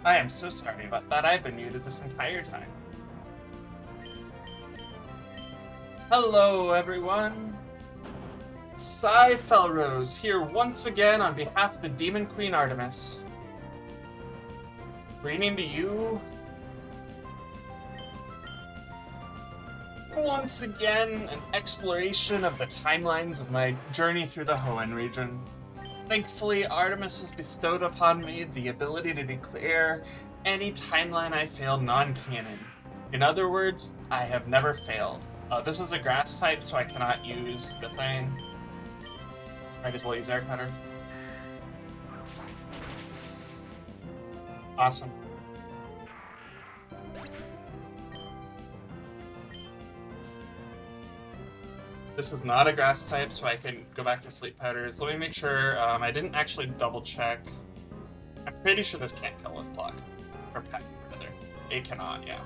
I am so sorry about that. I've been muted this entire time. Hello, everyone. Cy Felrose here once again on behalf of the Demon Queen Artemis. Bringing to you once again an exploration of the timelines of my journey through the Hoenn region. Thankfully, Artemis has bestowed upon me the ability to declare any timeline I failed non-canon. In other words, I have never failed. This is a grass type, so I cannot use the thing. Might as well use Air Cutter. Awesome. This is not a grass type, so I can go back to Sleep Powders. Let me make sure. I didn't actually double check. I'm pretty sure this can't kill with Pluck. Or Peck, rather. It cannot, yeah.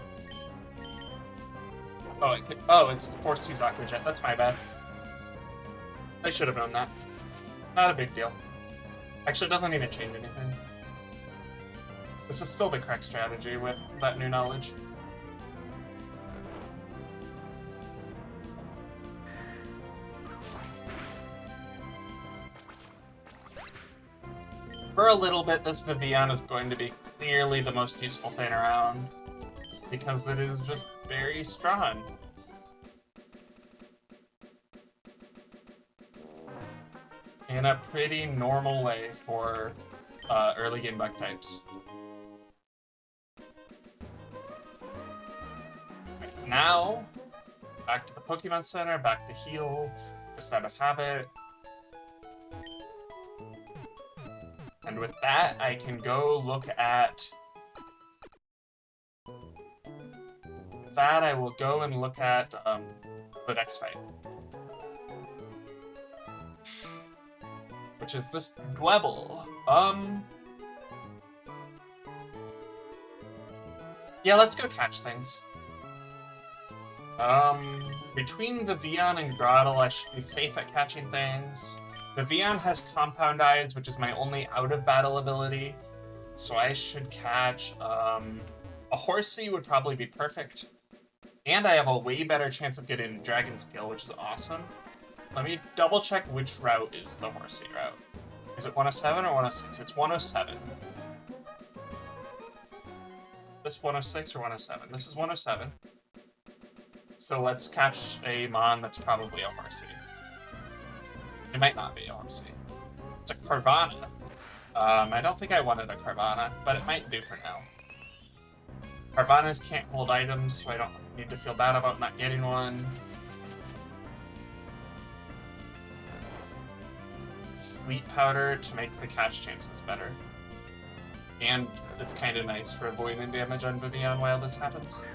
Oh, it could, oh, it's forced to use Aqua Jet. That's my bad. I should have known that. Not a big deal. Actually, it doesn't even change anything. This is still the correct strategy with that new knowledge. For a little bit, this Vivian is going to be clearly the most useful thing around, because it is just very strong. In a pretty normal way for early game bug types. Right, now, back to the Pokemon Center, back to heal, just out of habit. And with that, I can go look at... With that, I will go and look at the next fight. Which is this Dwebble. Yeah, let's go catch things. Between Vivian and Grotle, I should be safe at catching things. Vivian has Compound Eyes, which is my only out-of-battle ability, so I should catch, a Horsey would probably be perfect. And I have a way better chance of getting a Dragon Skill, which is awesome. Let me double-check which route is the Horsey route. Is it 107 or 106? It's 107. This 106 or 107? This is 107. So let's catch a Mon that's probably a Horsey. It might not be a Horsey. It's a Carvana. I don't think I wanted a Carvana, but it might do for now. Carvanas can't hold items, so I don't need to feel bad about not getting one. Sleep Powder to make the catch chances better. And it's kind of nice for avoiding damage on Vivian while this happens.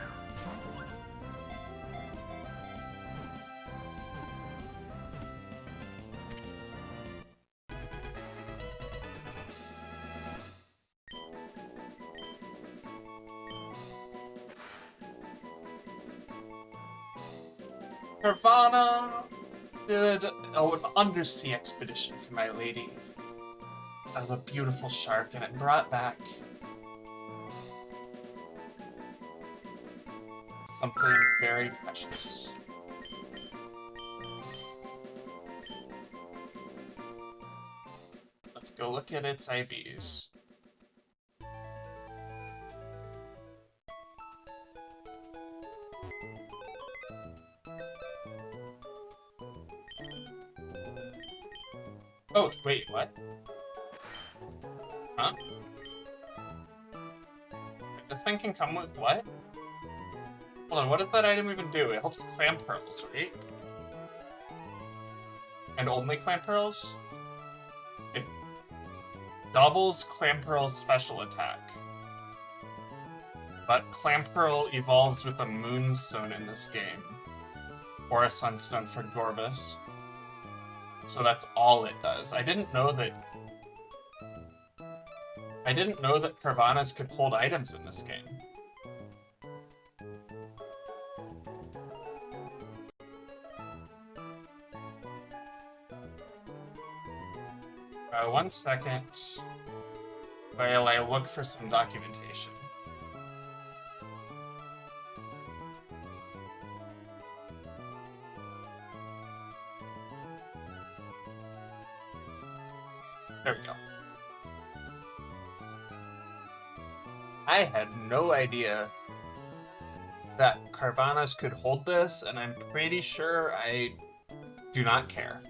Nirvana did an undersea expedition for my lady as a beautiful shark, and it brought back something very precious. Let's go look at its IVs. Oh, wait, what? Huh? Wait, this thing can come with what? Hold on, what does that item even do? It helps Clam Pearls, right? And only Clam Pearls? It doubles Clam Pearl's special attack. But Clam Pearl evolves with a Moonstone in this game. Or a Sunstone for Gorbis. So that's all it does. I didn't know that Carvanas could hold items in this game. 1 second. while I look for some documentation. There we go. I had no idea that Carvanas could hold this, and I'm pretty sure I do not care.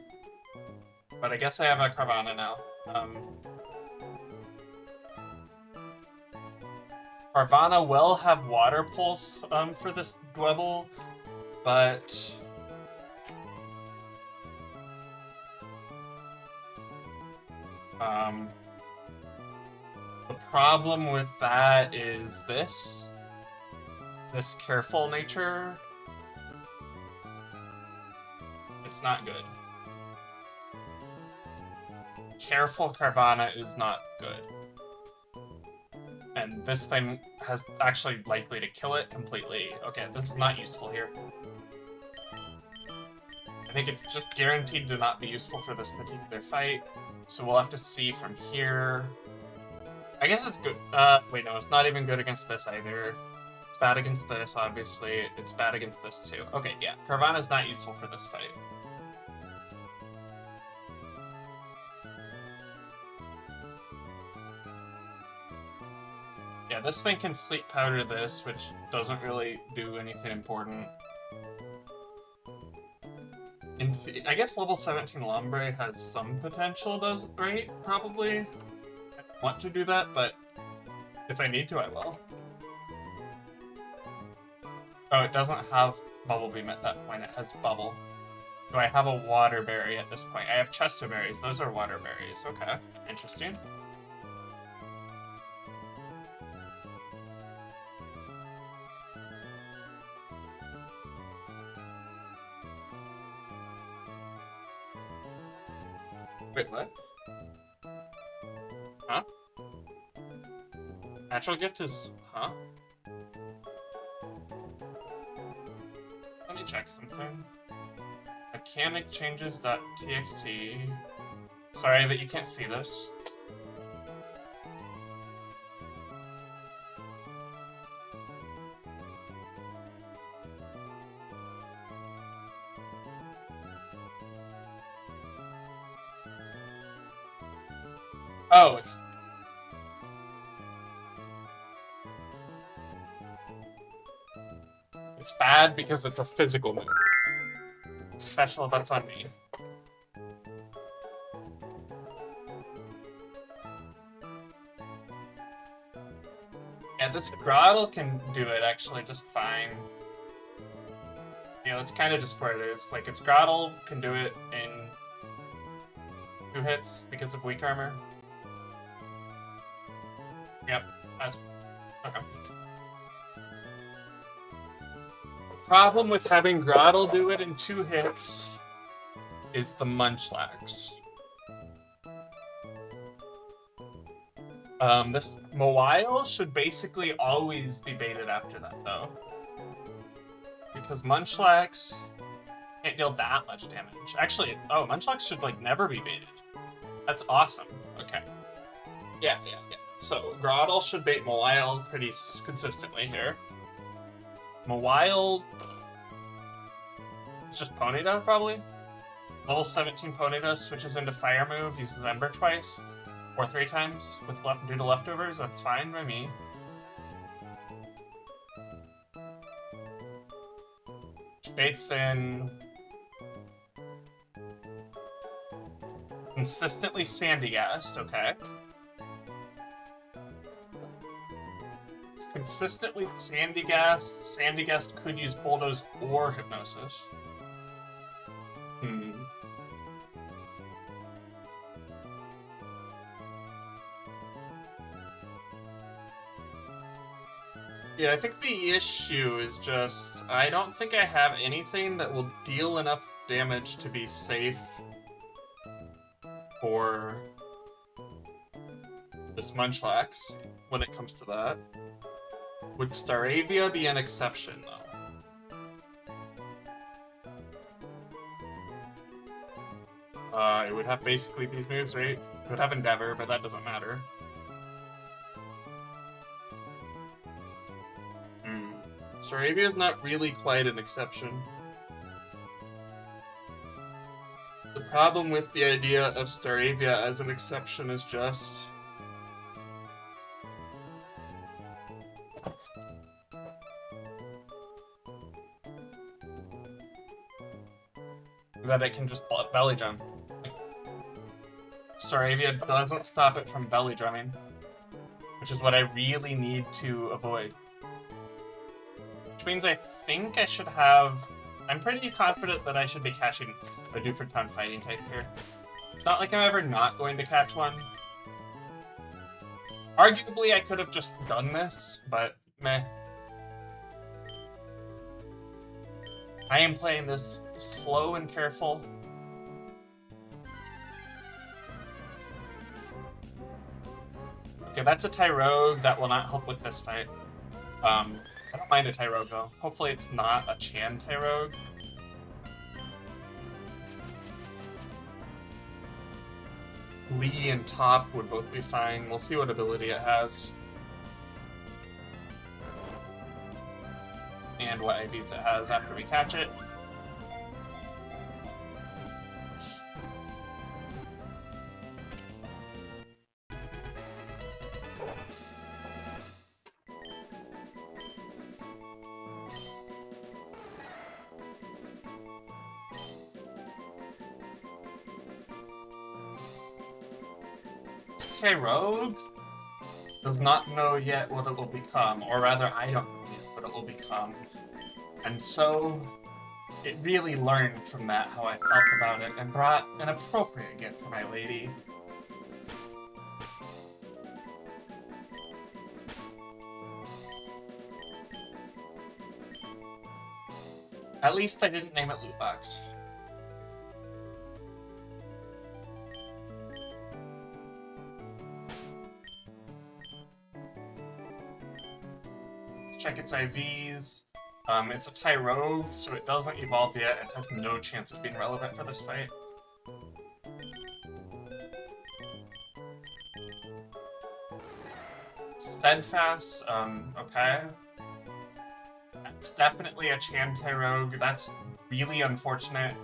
But I guess I have a Carvana now. Carvana will have Water Pulse for this Dwebble, but... the problem with that is this careful nature. It's not good. Careful Carvana is not good. And this thing has actually likely to kill it completely. Okay, this is not useful here. I think it's just guaranteed to not be useful for this particular fight. So we'll have to see from here. I guess it's good. Wait, no, it's not even good against this either. It's bad against this, obviously. It's bad against this too. Okay, yeah, Carvana's not useful for this fight. Yeah, this thing can sleep powder this, which doesn't really do anything important. I guess level 17 Lombre has some potential, right? Probably. I don't want to do that, but if I need to, I will. Oh, it doesn't have Bubble Beam at that point, it has Bubble. Do I have a Water Berry at this point? I have Chesto Berries, those are Water Berries. Okay, interesting. Wait, what? Huh? Natural Gift is... huh? Let me check something. Mechanic changes.txt. Sorry that you can't see this. Oh, it's bad because it's a physical move. Special, that's on me. Yeah, this Grottle can do it actually just fine. You know, it's kind of just where it is. Like, its Grottle can do it in 2 hits because of weak armor. Yep, that's... okay. The problem with having Grottle do it in 2 hits is the Munchlax. This Mawile should basically always be baited after that, though. Because Munchlax can't deal that much damage. Actually, oh, Munchlax should, like, never be baited. That's awesome. Okay. Yeah. So, Grottle should bait Mawile pretty consistently here. Mawile... it's just Ponyta, probably? Level 17 Ponyta switches into Fire move, uses Ember twice, or 3 times, due to leftovers, that's fine by me. Which baits in... consistently Sandygast, okay. Consistently Sandygast. Sandygast could use Bulldoze or Hypnosis. Yeah, I think the issue is just, I don't think I have anything that will deal enough damage to be safe for this Munchlax when it comes to that. Would Staravia be an exception, though? It would have basically these moves, right? It would have Endeavor, but that doesn't matter. Staravia is not really quite an exception. The problem with the idea of Staravia as an exception is just that it can just belly drum. Staravia doesn't stop it from belly drumming, which is what I really need to avoid. Which means I think I should have... I'm pretty confident that I should be catching a Dufferton fighting type here. It's not like I'm ever not going to catch one. Arguably, I could have just done this, but meh. I am playing this slow and careful. Okay, that's a Tyrogue. That will not help with this fight. I don't mind a Tyrogue, though. Hopefully it's not a Chan Tyrogue. Lee and Top would both be fine. We'll see what ability it has. And what IVs it has after we catch it. Rogue does not know yet what it will become, or rather, I don't know yet what it will become. And so, it really learned from that how I felt about it, and brought an appropriate gift for my lady. At least I didn't name it Loot Box. Check its IVs. It's a Tyrogue, so it doesn't evolve yet. It has no chance of being relevant for this fight. Steadfast, okay. It's definitely a Chan Tyrogue. That's really unfortunate.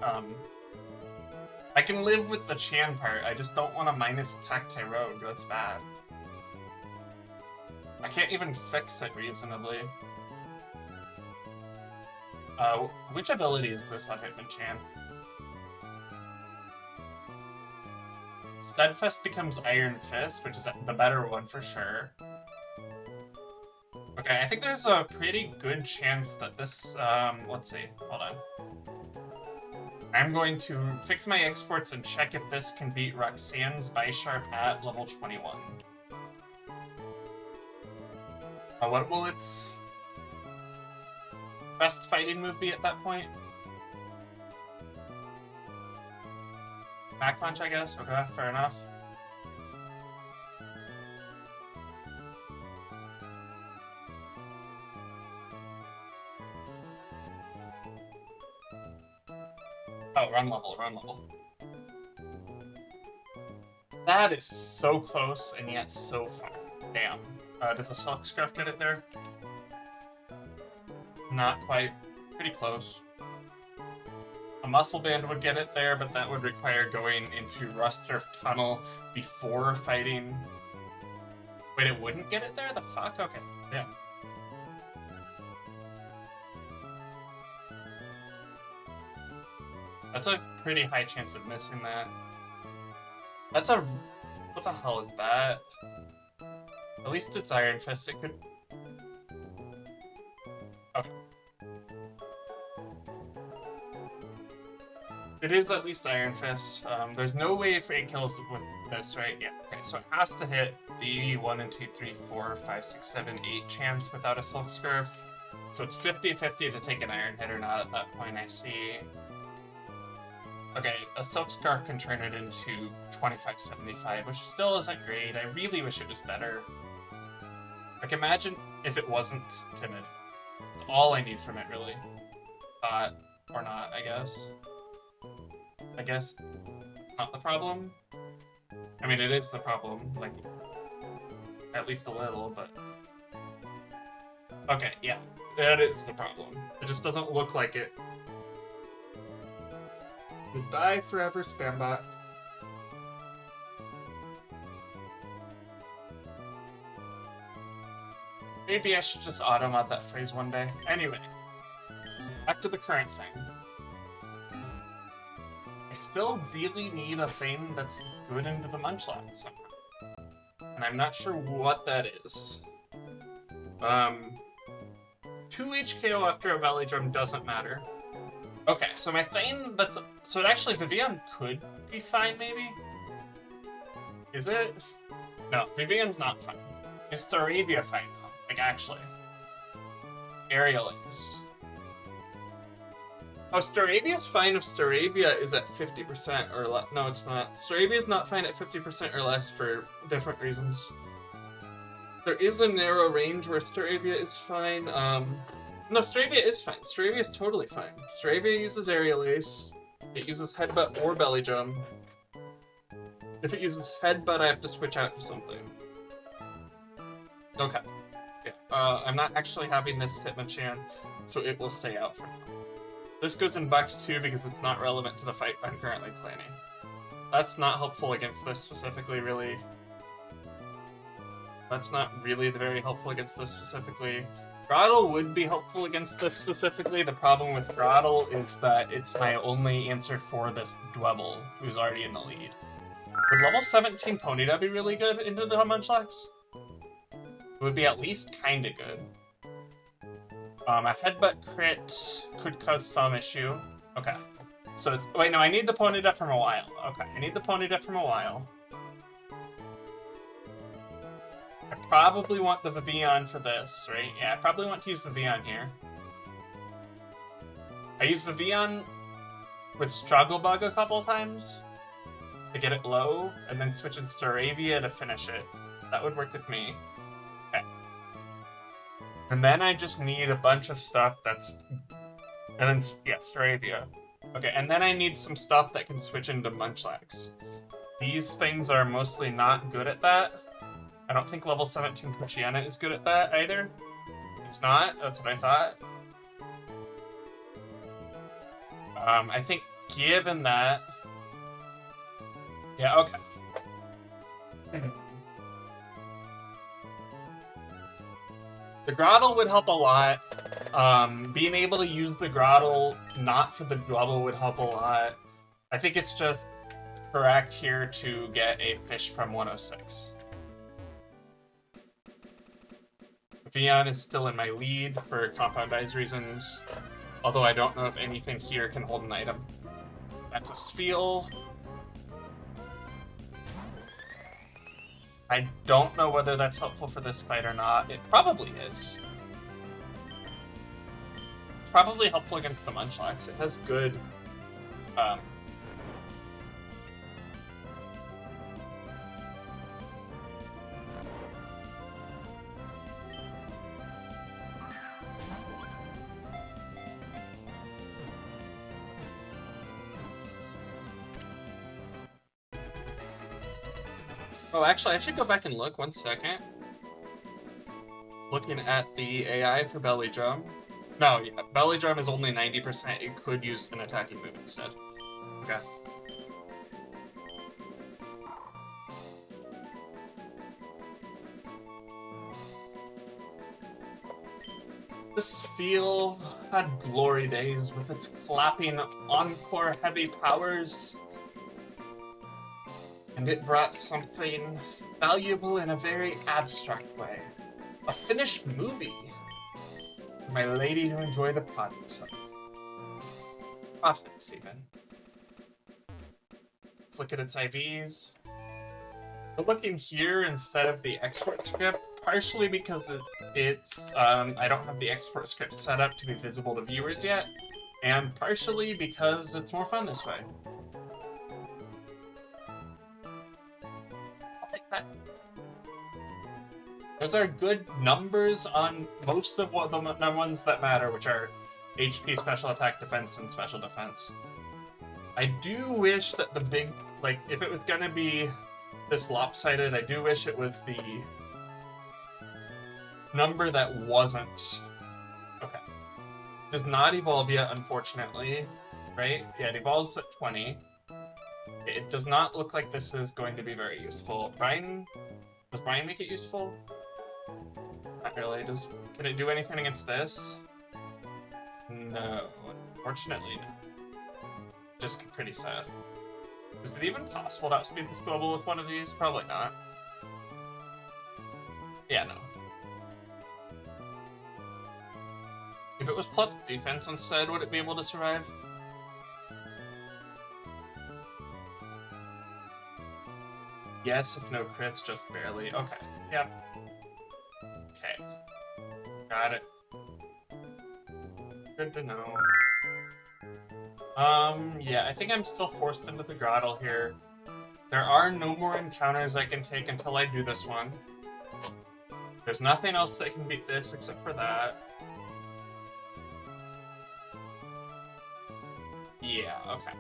I can live with the Chan part, I just don't want a minus attack Tyrogue. That's bad. I can't even fix it reasonably. Which ability is this on Hitmonchan? Steadfast becomes Iron Fist, which is the better one for sure. Okay, I think there's a pretty good chance that this, let's see, hold on. I'm going to fix my exports and check if this can beat Roxanne's Bisharp at level 21. What will its best fighting move be at that point? Back punch, I guess? Okay, fair enough. Oh, run level, run level. That is so close and yet so far. Damn. Does a Silk Scruff get it there? Not quite. Pretty close. A Muscle Band would get it there, but that would require going into Rusturf Tunnel before fighting... Wait, it wouldn't get it there? The fuck? Okay, yeah. That's a pretty high chance of missing that. That's a... What the hell is that? At least it's Iron Fist, it could... Okay. It is at least Iron Fist. There's no way Fate kills with this, right? Yeah, okay, so it has to hit the 1 and 2, 3, 4, 5, 6, 7, 8 chance without a Silk Scurf. So it's 50-50 to take an Iron Hit or not at that point, I see. Okay, a Silk Scarf can turn it into 25-75, which still isn't great. I really wish it was better. Like, imagine if it wasn't timid. That's all I need from it, really. Or not, I guess. I guess it's not the problem. I mean, it is the problem, like, at least a little, but... Okay, yeah. That is the problem. It just doesn't look like it. Goodbye forever, Spambot. Maybe I should just auto-mod that phrase one day. Anyway, back to the current thing. I still really need a thing that's good into the Munchlax somehow. And I'm not sure what that is. 2 HKO after a Valley Drum doesn't matter. Okay, so my thing that's... So actually, Vivian could be fine, maybe? Is it? No, Vivian's not fine. Is Staravia fine, though? Like, actually. Aerial Ace. Oh, Staravia's fine if Staravia is at 50% or less. No, it's not. Staravia's not fine at 50% or less for different reasons. There is a narrow range where Staravia is fine. No, Staravia is fine. Staravia is totally fine. Staravia uses Aerial Ace. It uses Headbutt or Belly Drum. If it uses Headbutt, I have to switch out to something. Okay. Yeah. I'm not actually having this Hitmonchan, so it will stay out for now. This goes in box 2 because it's not relevant to the fight I'm currently planning. That's not helpful against this specifically, really. That's not really very helpful against this specifically. Grotle would be helpful against this specifically. The problem with Grotle is that it's my only answer for this Dwebble, who's already in the lead. Would level 17 Ponyta be really good into the Munchlax? It would be at least kinda good. A Headbutt crit could cause some issue. Okay. So it's... Wait, no, I need the Ponyta from a while. Okay, I need the Ponyta from a while. I probably want the Vivian for this, right? Yeah, I probably want to use Vivian here. I used Vivian with Struggle Bug a couple times to get it low, and then switch in Staravia to finish it. That would work with me. Okay. And then I just need a bunch of stuff that's... And then, yeah, Staravia. Okay, and then I need some stuff that can switch into Munchlax. These things are mostly not good at that. I don't think level 17 Poochyena is good at that either. It's not, that's what I thought. I think given that... Yeah, okay. The Grotle would help a lot. Being able to use the Grotle not for the Dwebble would help a lot. I think it's just correct here to get a fish from 106. Vian is still in my lead for Compound Eyes reasons, although I don't know if anything here can hold an item. That's a Spheal. I don't know whether that's helpful for this fight or not. It probably is. It's probably helpful against the Munchlax. It has good... Oh, actually, I should go back and look. 1 second. Looking at the AI for Belly Drum. No, yeah, Belly Drum is only 90%. It could use an attacking move instead. Okay. This Spheal had glory days with its clapping encore heavy powers. And it brought something valuable in a very abstract way. A finished movie for my lady to enjoy the product of. Profits, even. Let's look at its IVs. We're looking here instead of the export script, partially because it's I don't have the export script set up to be visible to viewers yet, and partially because it's more fun this way. Those are good numbers on most of what the ones that matter, which are HP, special attack, defense, and special defense. I do wish that the big, like, if it was gonna be this lopsided, I do wish it was the number that wasn't... Okay. Does not evolve yet, unfortunately. Right? Yeah, it evolves at 20. It does not look like this is going to be very useful. Brian... Does Brian make it useful? Not really. Can it do anything against this? No. Unfortunately, no. Just pretty sad. Is it even possible to outspeed this global with one of these? Probably not. Yeah, no. If it was plus defense instead, would it be able to survive? Yes, if no crits, just barely. Okay. Yep. Okay. Got it. Good to know. Yeah, I think I'm still forced into the grotto here. There are no more encounters I can take until I do this one. There's nothing else that can beat this except for that. Yeah, okay.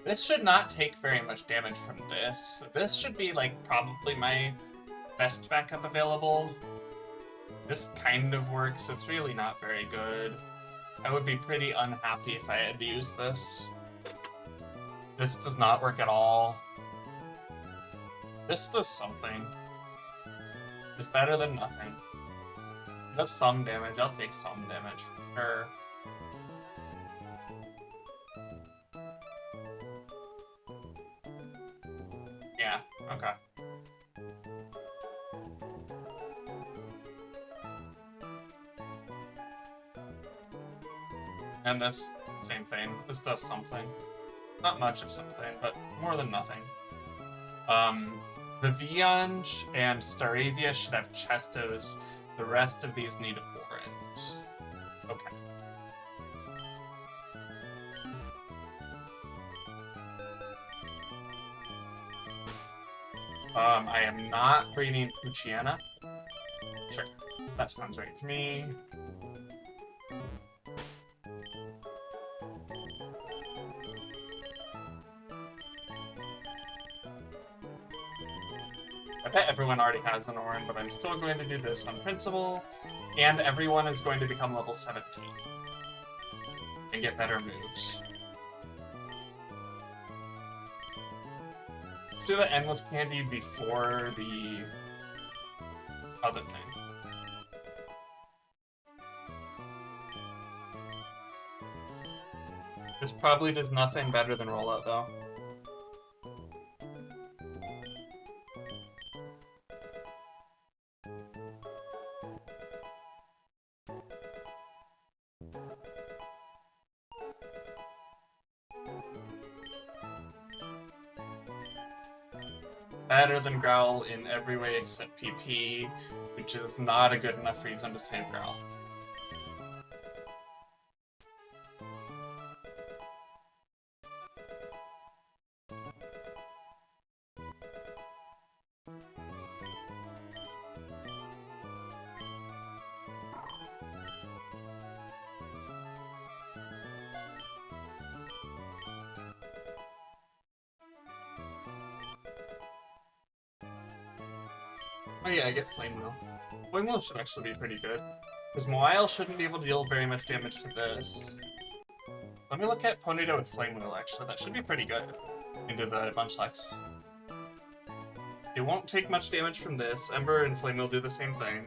This should not take very much damage from this. This should be, like, probably my best backup available. This kind of works. It's really not very good. I would be pretty unhappy if I had to use this. This does not work at all. This does something. It's better than nothing. That's some damage. I'll take some damage for sure. Yeah, okay. And this, same thing. This does something. Not much of something, but more than nothing. The Vyond and Staravia should have Chestos. The rest of these need Orans. Okay. I am not breeding Puchiana. Sure. That sounds right to me. I bet everyone already has an Oran, but I'm still going to do this on principle, and everyone is going to become level 17 and get better moves. Let's do the Endless Candy before the other thing. This probably does nothing better than Rollout, though. Better than Growl in every way except PP, which is not a good enough reason to save Growl. Oh yeah, I get Flame Wheel. Flame Wheel should actually be pretty good, because Moile shouldn't be able to deal very much damage to this. Let me look at Ponyta with Flame Wheel, actually. That should be pretty good into the Munchlax. It won't take much damage from this. Ember and Flame Wheel do the same thing.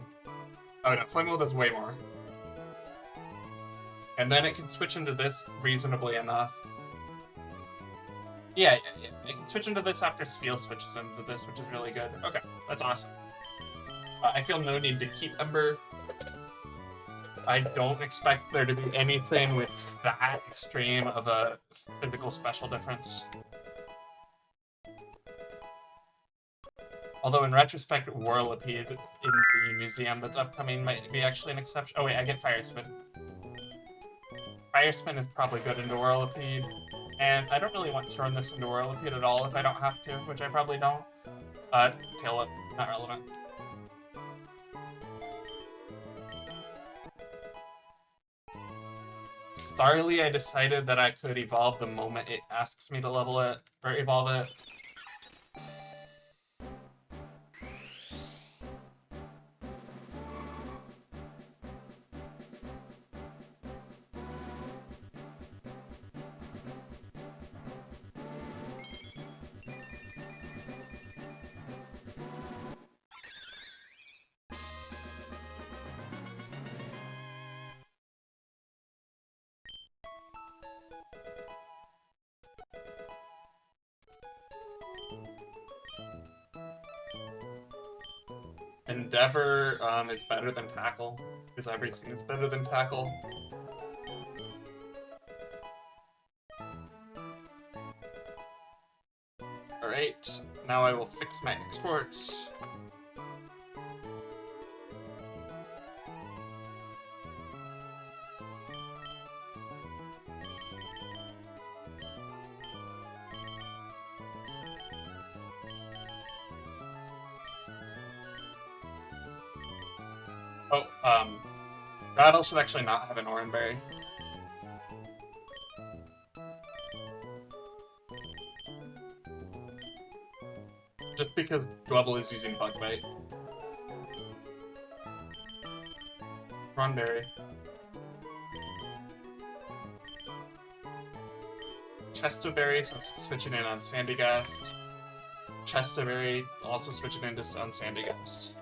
Oh no, Flame Wheel does way more. And then it can switch into this reasonably enough. Yeah, it can switch into this after Spheal switches into this, which is really good. Okay, that's awesome. I feel no need to keep Ember. I don't expect there to be anything with that extreme of a physical special difference. Although in retrospect, Whirlipede in the museum that's upcoming might be actually an exception. Oh wait, I get Fire Spin. Fire Spin is probably good into Whirlipede. And I don't really want to turn this into Whirlipede at all if I don't have to, which I probably don't. Tail Whip, not relevant. Starly, I decided that I could evolve the moment it asks me to level it, or evolve it. Endeavor is better than Tackle, because everything is better than Tackle. Alright, now I will fix my exports. Oh, Rattle should actually not have an Oranberry. Just because Dwebble is using Bug Bite. Ronberry. Chestoberry, so switching in on Sandygast. Chestoberry, also switching into on Sandygast.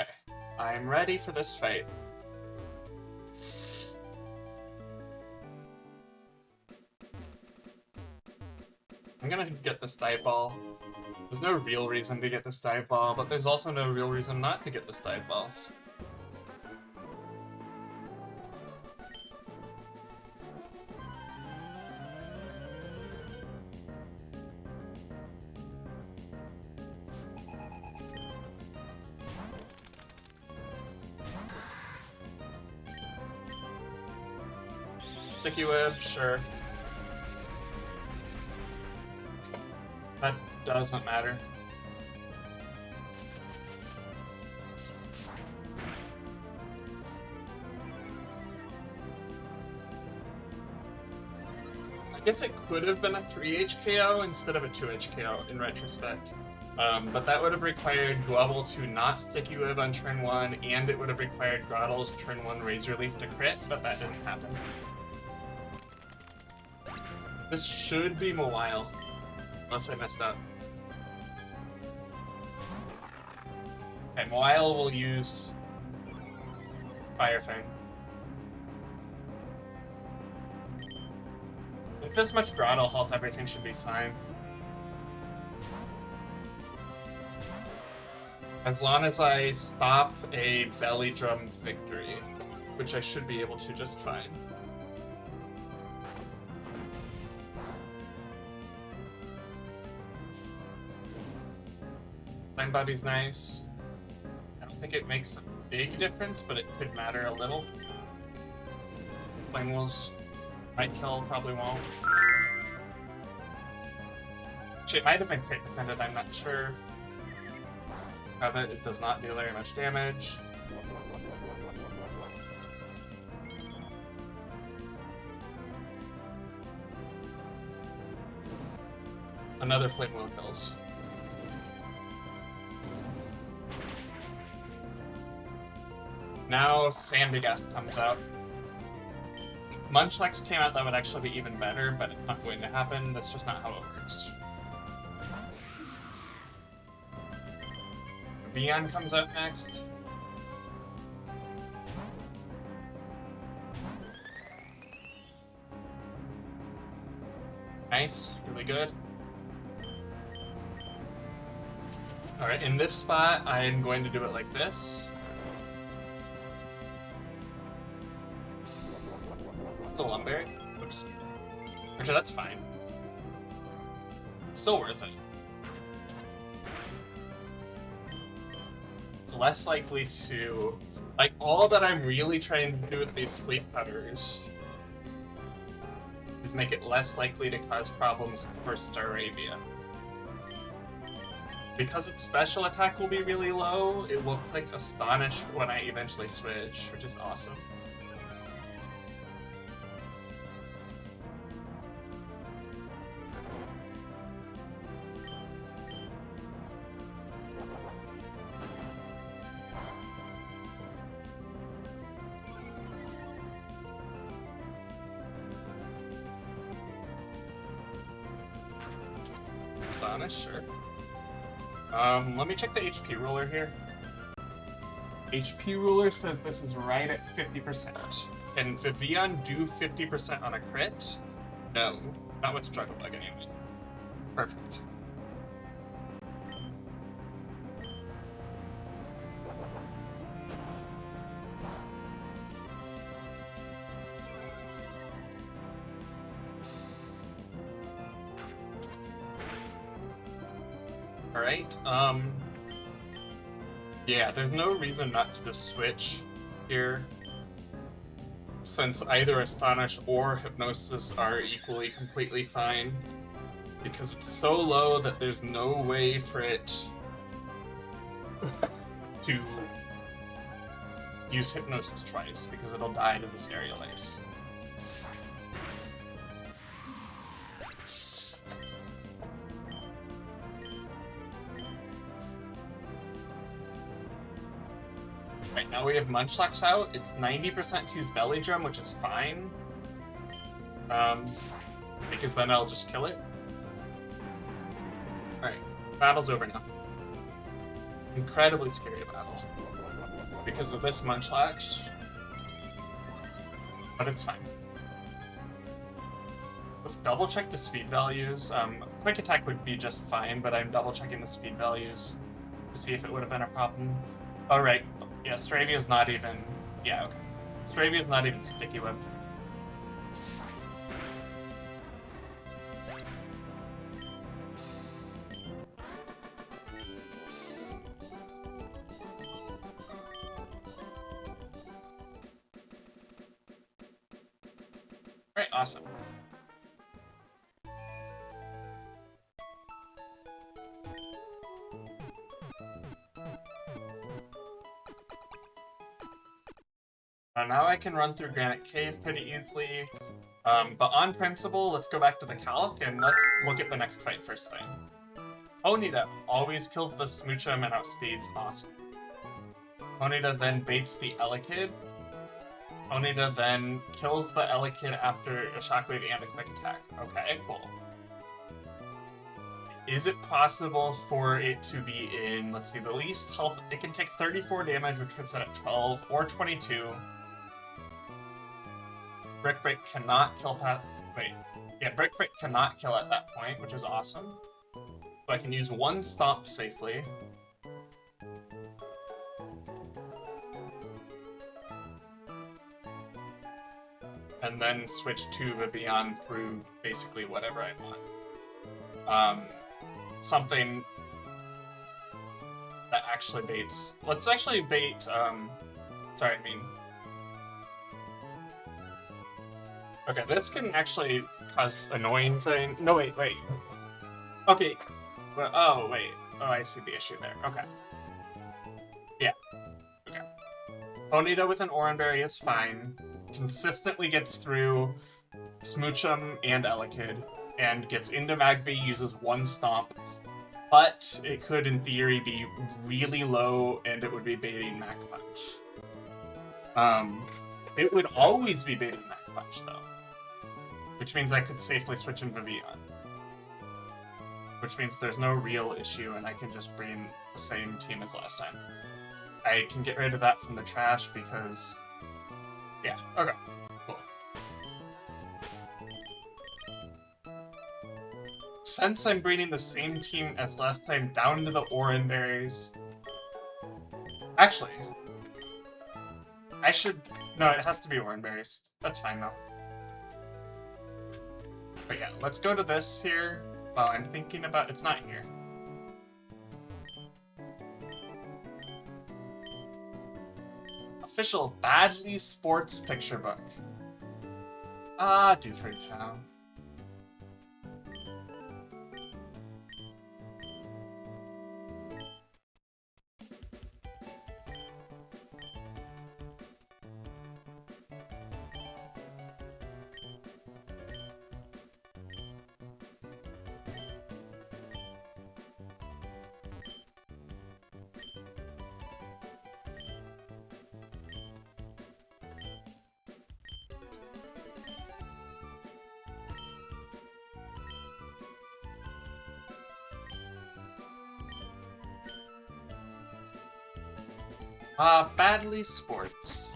Okay, I'm ready for this fight. I'm gonna get this Dive Ball. There's no real reason to get this Dive Ball, but there's also no real reason not to get this Dive Ball. Sticky Web, sure. That doesn't matter. I guess it could have been a 3H KO instead of a 2H KO in retrospect. But that would have required Dwebble to not Sticky Web on turn 1, and it would have required Grottle's turn 1 Razor Leaf to crit, but that didn't happen. This should be Mawile, unless I messed up. Okay, Mawile will use Fire Fang. With this much Grottle health, everything should be fine. As long as I stop a Belly Drum victory, which I should be able to just fine. Flame Buddy's nice. I don't think it makes a big difference, but it could matter a little. Flame Wolves might kill, probably won't. Actually, it might have been crit dependent, I'm not sure. Of it, it does not do very much damage. Another Flame Wheel kills. Now Sandygast comes out. Munchlax came out, that would actually be even better, but it's not going to happen. That's just not how it works. Vian comes out next. Nice, really good. Alright, in this spot, I'm going to do it like this. It's a Lumberry. Oops. Actually, that's fine. It's still worth it. It's it's less likely to... Like, all that I'm really trying to do with these sleep cutters is make it less likely to cause problems for Staravia. Because its special attack will be really low, it will click Astonish when I eventually switch, which is awesome. Astonish, sure. Let me check the HP ruler here. HP ruler says this is right at 50%. Can Vivian do 50% on a crit? No, not with Struggle Bug anyway. Perfect. Alright, yeah, there's no reason not to just switch here, since either Astonish or Hypnosis are equally completely fine, because it's so low that there's no way for it to use Hypnosis twice, because it'll die to this Aerial Ace. Right now we have Munchlax out. It's 90% to use Belly Drum, which is fine. Because then I'll just kill it. Alright, battle's over now. Incredibly scary battle. Because of this Munchlax. But it's fine. Let's double check the speed values. Quick attack would be just fine, but I'm double checking the speed values to see if it would have been a problem. Alright. Yeah, Stravia's not even... Yeah, okay. Stravia's not even Sticky Web. Alright, awesome. Now I can run through Granite Cave pretty easily, but on principle, let's go back to the calc and let's look at the next fight first thing. Ponyta always kills the Smoochum and outspeeds, awesome. Ponyta then baits the Elekid. Ponyta then kills the Elekid after a Shockwave and a Quick Attack. Okay, cool. Is it possible for it to be in, let's see, the least health? It can take 34 damage, which puts it at 12, or 22. Brick Break cannot kill Brick Break cannot kill at that point, which is awesome. So I can use one Stomp safely. And then switch to Vivian through basically whatever I want. Something that actually baits... Let's actually bait, Okay, this can actually cause annoying thing. No, wait. Okay. Well, oh, wait. Oh, I see the issue there. Okay. Yeah. Okay. Ponyta with an Oranberry is fine. Consistently gets through Smoochum and Elekid, and gets into Magby, uses one Stomp, but it could, in theory, be really low, and it would be baiting Mach Punch. It would always be baiting Mach Punch, though. Which means I could safely switch in Vivian. Which means there's no real issue, and I can just bring the same team as last time. I can get rid of that from the trash because... Yeah, okay, cool. Since I'm bringing the same team as last time down to the Oranberries... Actually... I should... No, it has to be Oranberries. That's fine, though. But yeah, let's go to this here while I'm thinking about... It's not here. official Badly Sports picture book. Ah, Dewford Town. Badly Sports.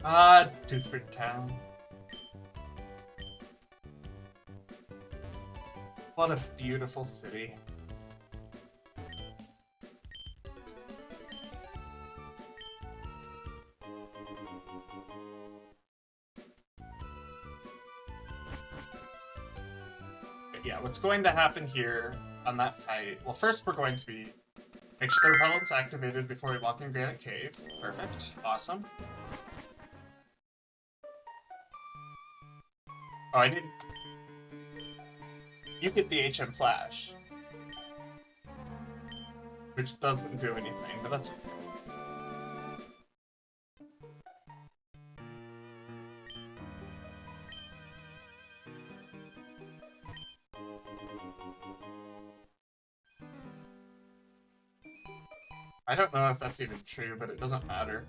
Ah, Dewford Town. What a beautiful city. But yeah, what's going to happen here on that fight? Well, first we're going to make sure the repellent's activated before we walk in Granite Cave. Perfect. Awesome. Oh, I didn't... You get the HM Flash. Which doesn't do anything, but that's okay. I don't know if that's even true, but it doesn't matter.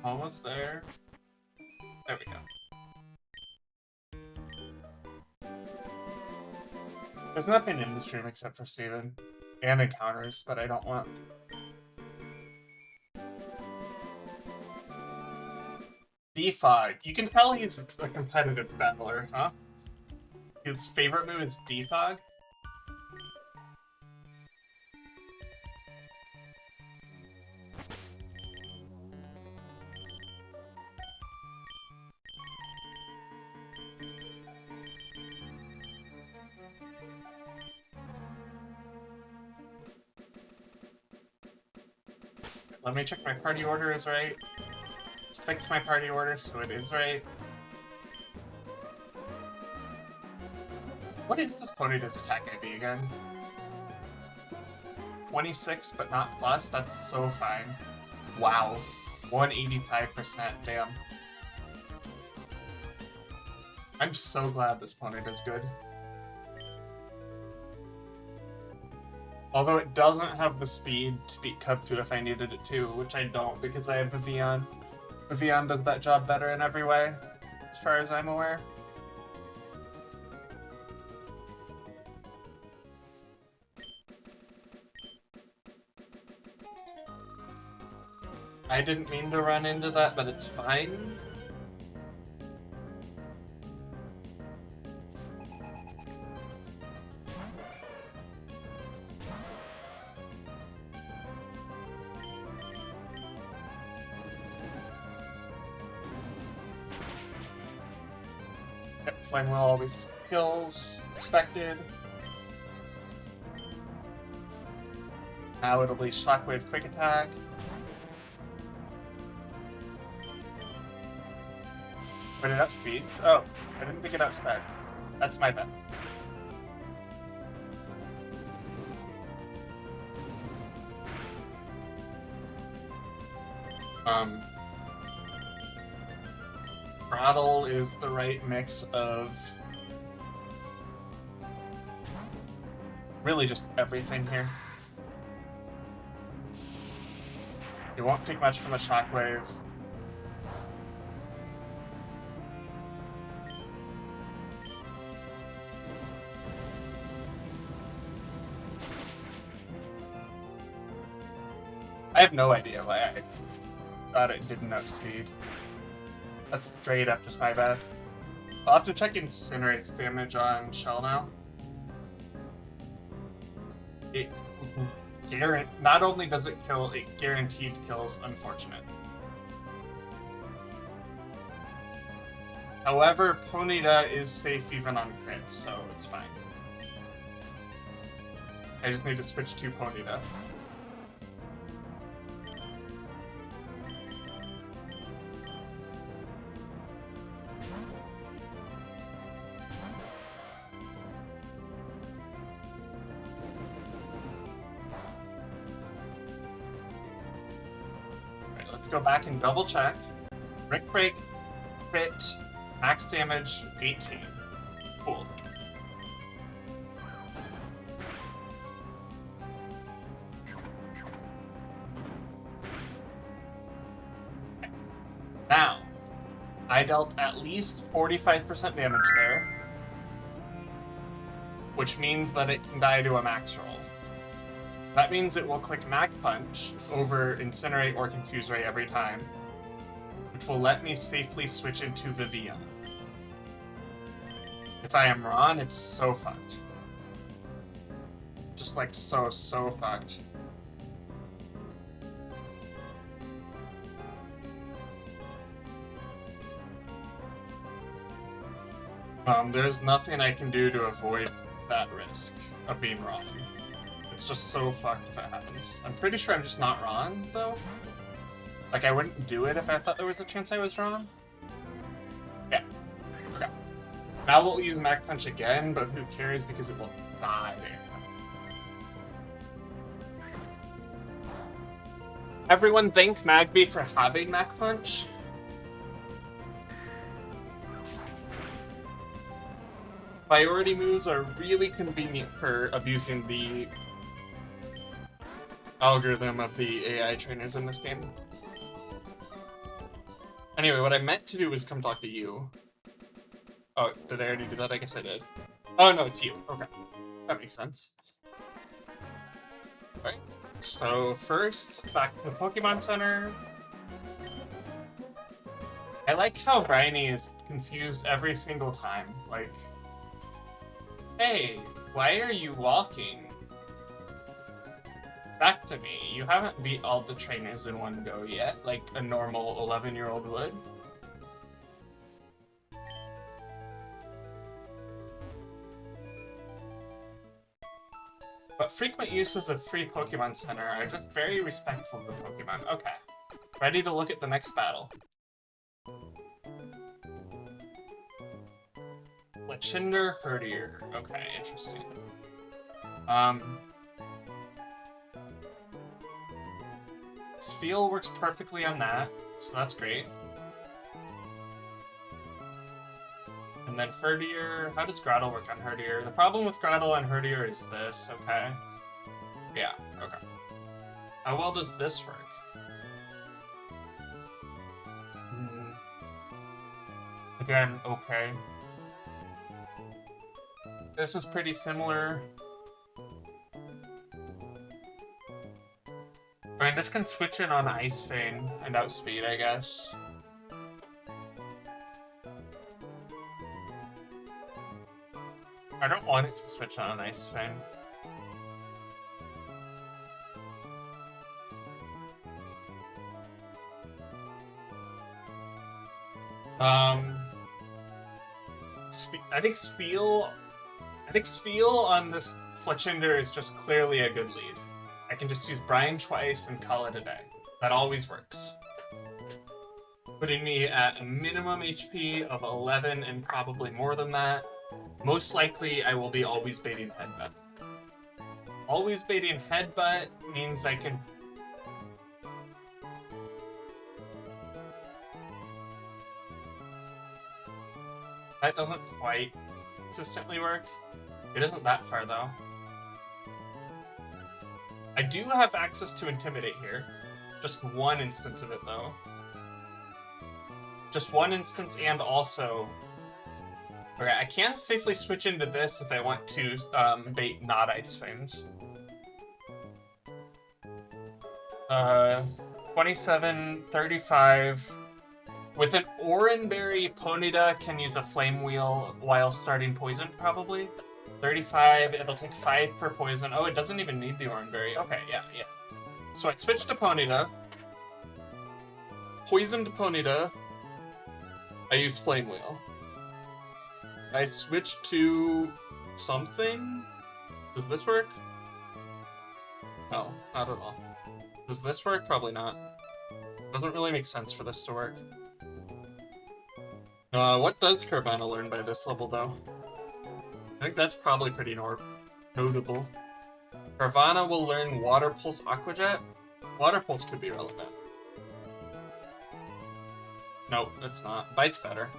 Almost there. There we go. There's nothing in this room except for Steven. And encounters that I don't want. Defog. You can tell he's a competitive battler, huh? His favorite move is Defog? Let me check my party order is right. Let's fix my party order so it is right. What is this Ponyta's attack ID again? 26 but not plus? That's so fine. Wow. 185%, damn. I'm so glad this Ponyta's good. Although it doesn't have the speed to beat Kubfu if I needed it to, which I don't because I have Vivian. Vivian does that job better in every way, as far as I'm aware. I didn't mean to run into that, but it's fine. Flame Wheel always kills. Expected. Now it'll be Shockwave Quick Attack. But it outspeeds. Oh, I didn't think it outsped. That's my bad. Rattle is the right mix of really just everything here. It won't take much from a Shockwave. I have no idea why I thought it didn't outspeed. That's straight up just my bad. I'll have to check Incinerate's damage on Shell now. It not only does it kill, it guaranteed kills Unfortunate. However, Ponyta is safe even on crits, so it's fine. I just need to switch to Ponyta. Let's go back and double check. Brick Break, crit, max damage, 18. Cool. Okay. Now, I dealt at least 45% damage there, which means that it can die to a max roll. That means it will click Mach Punch over Incinerate or Confuse Ray every time, which will let me safely switch into Vivillon. If I am Ron, it's so fucked. Just like so fucked. There's nothing I can do to avoid that risk of being wrong. It's just so fucked if it happens. I'm pretty sure I'm just not wrong, though. Like, I wouldn't do it if I thought there was a chance I was wrong. Yeah. Okay. Now we'll use Mach Punch again, but who cares because it will die. Everyone thank Magby for having Mach Punch. Priority moves are really convenient for abusing the algorithm of the AI trainers in this game. Anyway, what I meant to do was come talk to you. Oh, did I already do that? I guess I did. Oh, no, it's you. Okay. That makes sense. Alright. So, first, back to the Pokemon Center. I like how Briny is confused every single time. Like, hey, why are you walking? Back to me. You haven't beat all the trainers in one go yet, like a normal 11-year-old would. But frequent uses of free Pokemon Center are just very respectful of the Pokemon. Okay. Ready to look at the next battle. Lechinder Herdier. Okay, interesting. Spheal works perfectly on that, so that's great. And then Herdier, how does Grottle work on Herdier? The problem with Grottle and Herdier is this, okay? Yeah, okay. How well does this work? Again, okay. This is pretty similar. I mean, this can switch in on Ice Fang and outspeed, I guess. I don't want it to switch on Ice Fang. I think Spiel on this Fletchinder is just clearly a good lead. I can just use Brian twice and call it a day. That always works. Putting me at a minimum HP of 11 and probably more than that. Most likely, I will be always baiting Headbutt. Always baiting Headbutt means I can... That doesn't quite consistently work. It isn't that far, though. I do have access to Intimidate here. Just one instance of it, though. Just one instance, and also... Okay, I can safely switch into this if I want to bait not Ice Fangs. 27, 35... With an Oranberry, Ponyta can use a Flame Wheel while starting poison, probably. 35, it'll take 5 per poison. Oh, it doesn't even need the Oranberry. Okay, yeah. So I switched to Ponyta. Poisoned Ponyta. I use Flame Wheel. I switched to something? Does this work? No, not at all. Does this work? Probably not. Doesn't really make sense for this to work. What does Carvanha learn by this level, though? I think that's probably pretty notable. Carvanha will learn Water Pulse Aqua Jet. Water Pulse could be relevant. Nope, it's not. Bite's better.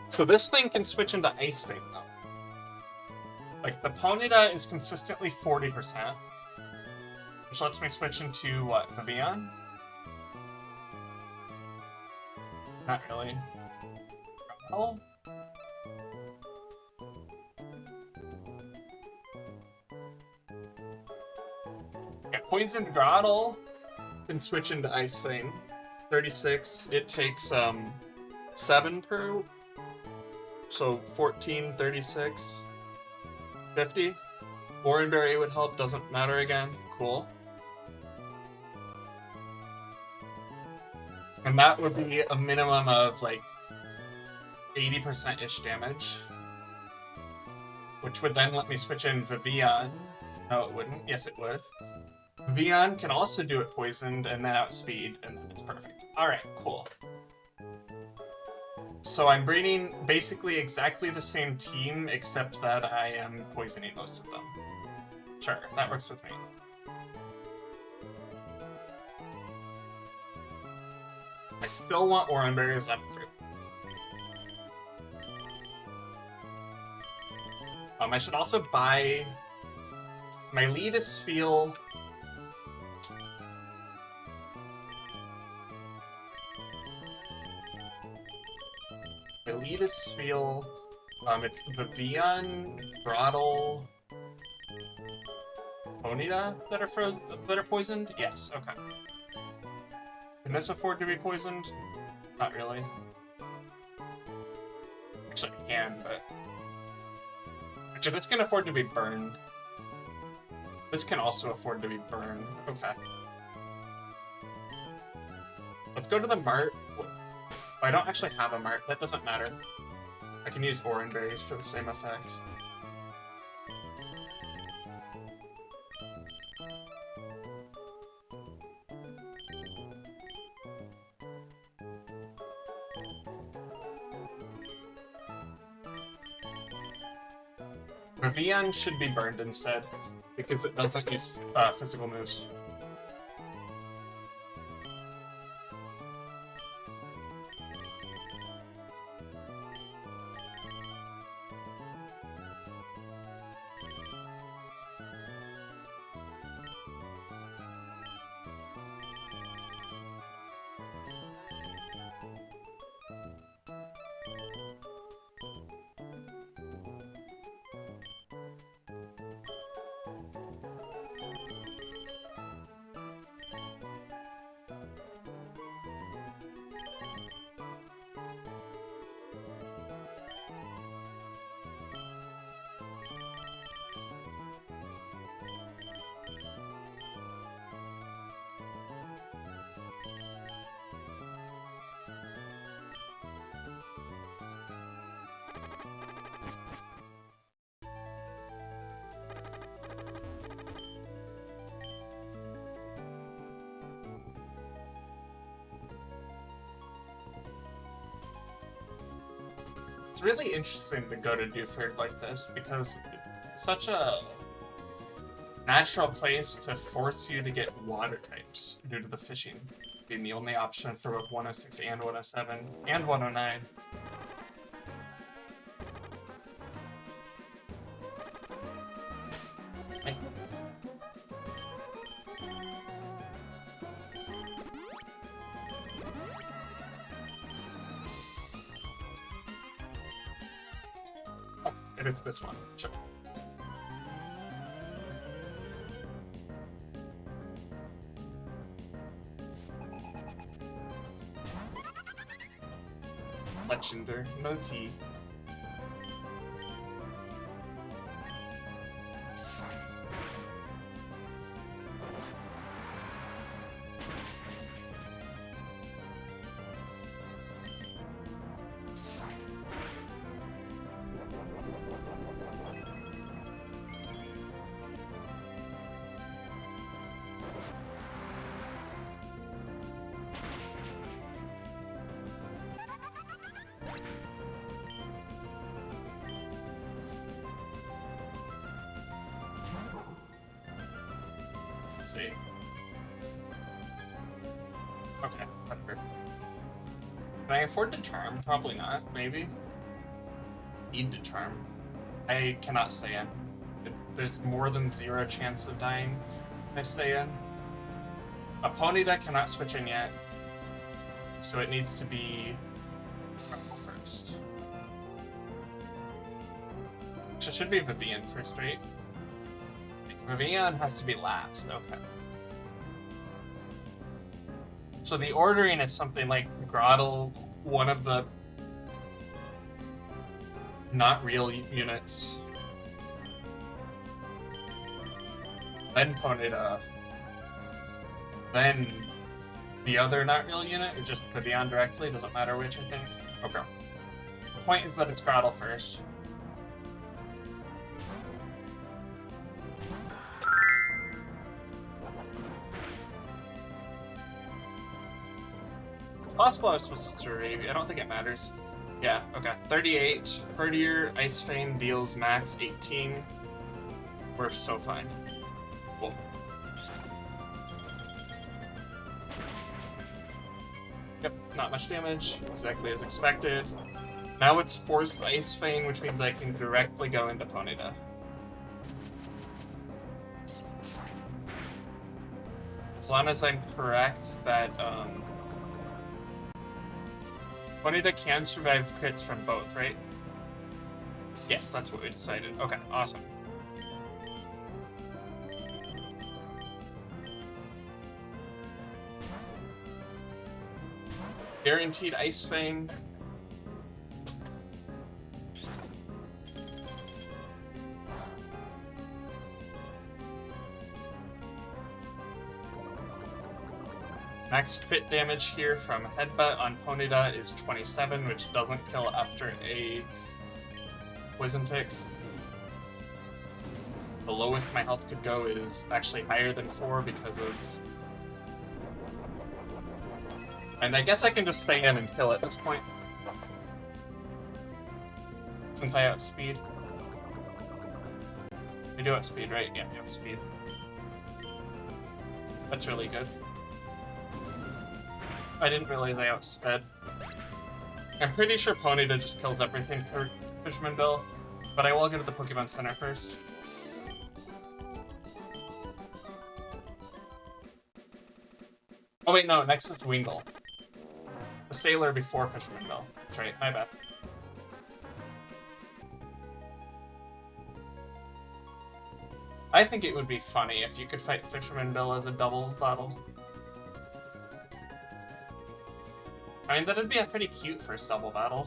So this thing can switch into Ice Fang, though. Like, the Ponyta is consistently 40%. Which lets me switch into, what, Vivillon? Not really. Oh. Yeah, Poisoned Grottle can switch into Ice Fang. 36, it takes 7 per, so 14, 36, 50. Oranberry would help, doesn't matter again. Cool. And that would be a minimum of like 80%-ish damage. Which would then let me switch in Vivillon. No, it wouldn't. Yes, it would. Vivillon can also do it poisoned and then outspeed, and then it's perfect. Alright, cool. So I'm breeding basically exactly the same team, except that I am poisoning most of them. Sure, that works with me. I still want Oranberry as Lemon Fruit. I should also buy... My lead is Spheal. My lead is Spheal. It's Vivillon, Grottle, Ponyta that are poisoned? Yes, okay. Can this afford to be poisoned? Not really. Actually, I can, but... Actually, this can afford to be burned. This can also afford to be burned. Okay. Let's go to the Mart. Oh, I don't actually have a Mart. That doesn't matter. I can use Oranberries for the same effect. Vivillon should be burned instead, because it doesn't use physical moves. It's really interesting to go to Dewford like this because it's such a natural place to force you to get water types due to the fishing being the only option for both 106 and 107 and 109. Oh, it is this one. Sure. Legender, no T. Let's see. Okay, whatever. Can I afford to charm? Probably not. Maybe. Need to charm. I cannot stay in. There's more than 0 chance of dying if I stay in. A Ponyta cannot switch in yet, so it needs to be first. Actually, it should be Vivian first, right? Vivian has to be last, okay. So the ordering is something like Grottle, one of the not real units, then Ponyta, then the other not real unit, or just Vivian directly, doesn't matter which, I think. Okay. The point is that it's Grottle first. Possible I was supposed to review. I don't think it matters. Yeah, okay. 38. Herdier, Ice Fang deals max 18. We're so fine. Cool. Yep, not much damage. Exactly as expected. Now it's forced Ice Fang, which means I can directly go into Ponyta. As long as I'm correct that, Ponyta can survive crits from both, right? Yes, that's what we decided. Okay, awesome. Guaranteed Ice Fang. Max crit damage here from Headbutt on Ponyta is 27, which doesn't kill after a Poison Tick. The lowest my health could go is actually higher than 4 because of... And I guess I can just stay in and kill at this point. Since I outspeed. I do outspeed, right? Yeah, I outspeed. That's really good. I didn't realize I outsped. I'm pretty sure Ponyta just kills everything for Fisherman Bill, but I will go to the Pokemon Center first. Oh wait, no, next is Wingull. The Sailor before Fisherman Bill. That's right, my bad. I think it would be funny if you could fight Fisherman Bill as a double battle. I mean, that'd be a pretty cute first double battle.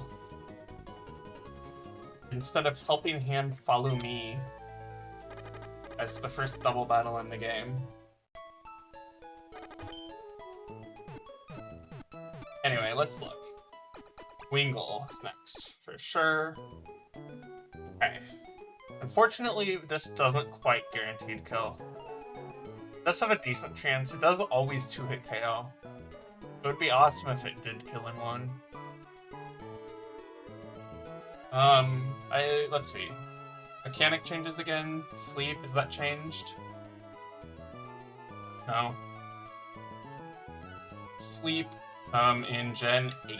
Instead of Helping Hand Follow Me as the first double battle in the game. Anyway, let's look. Wingull is next, for sure. Okay. Unfortunately, this doesn't quite guaranteed kill. It does have a decent chance. It does always 2-hit KO. It would be awesome if it did kill in one. Let's see. Mechanic changes again. Sleep, is that changed? No. Sleep, in Gen 8.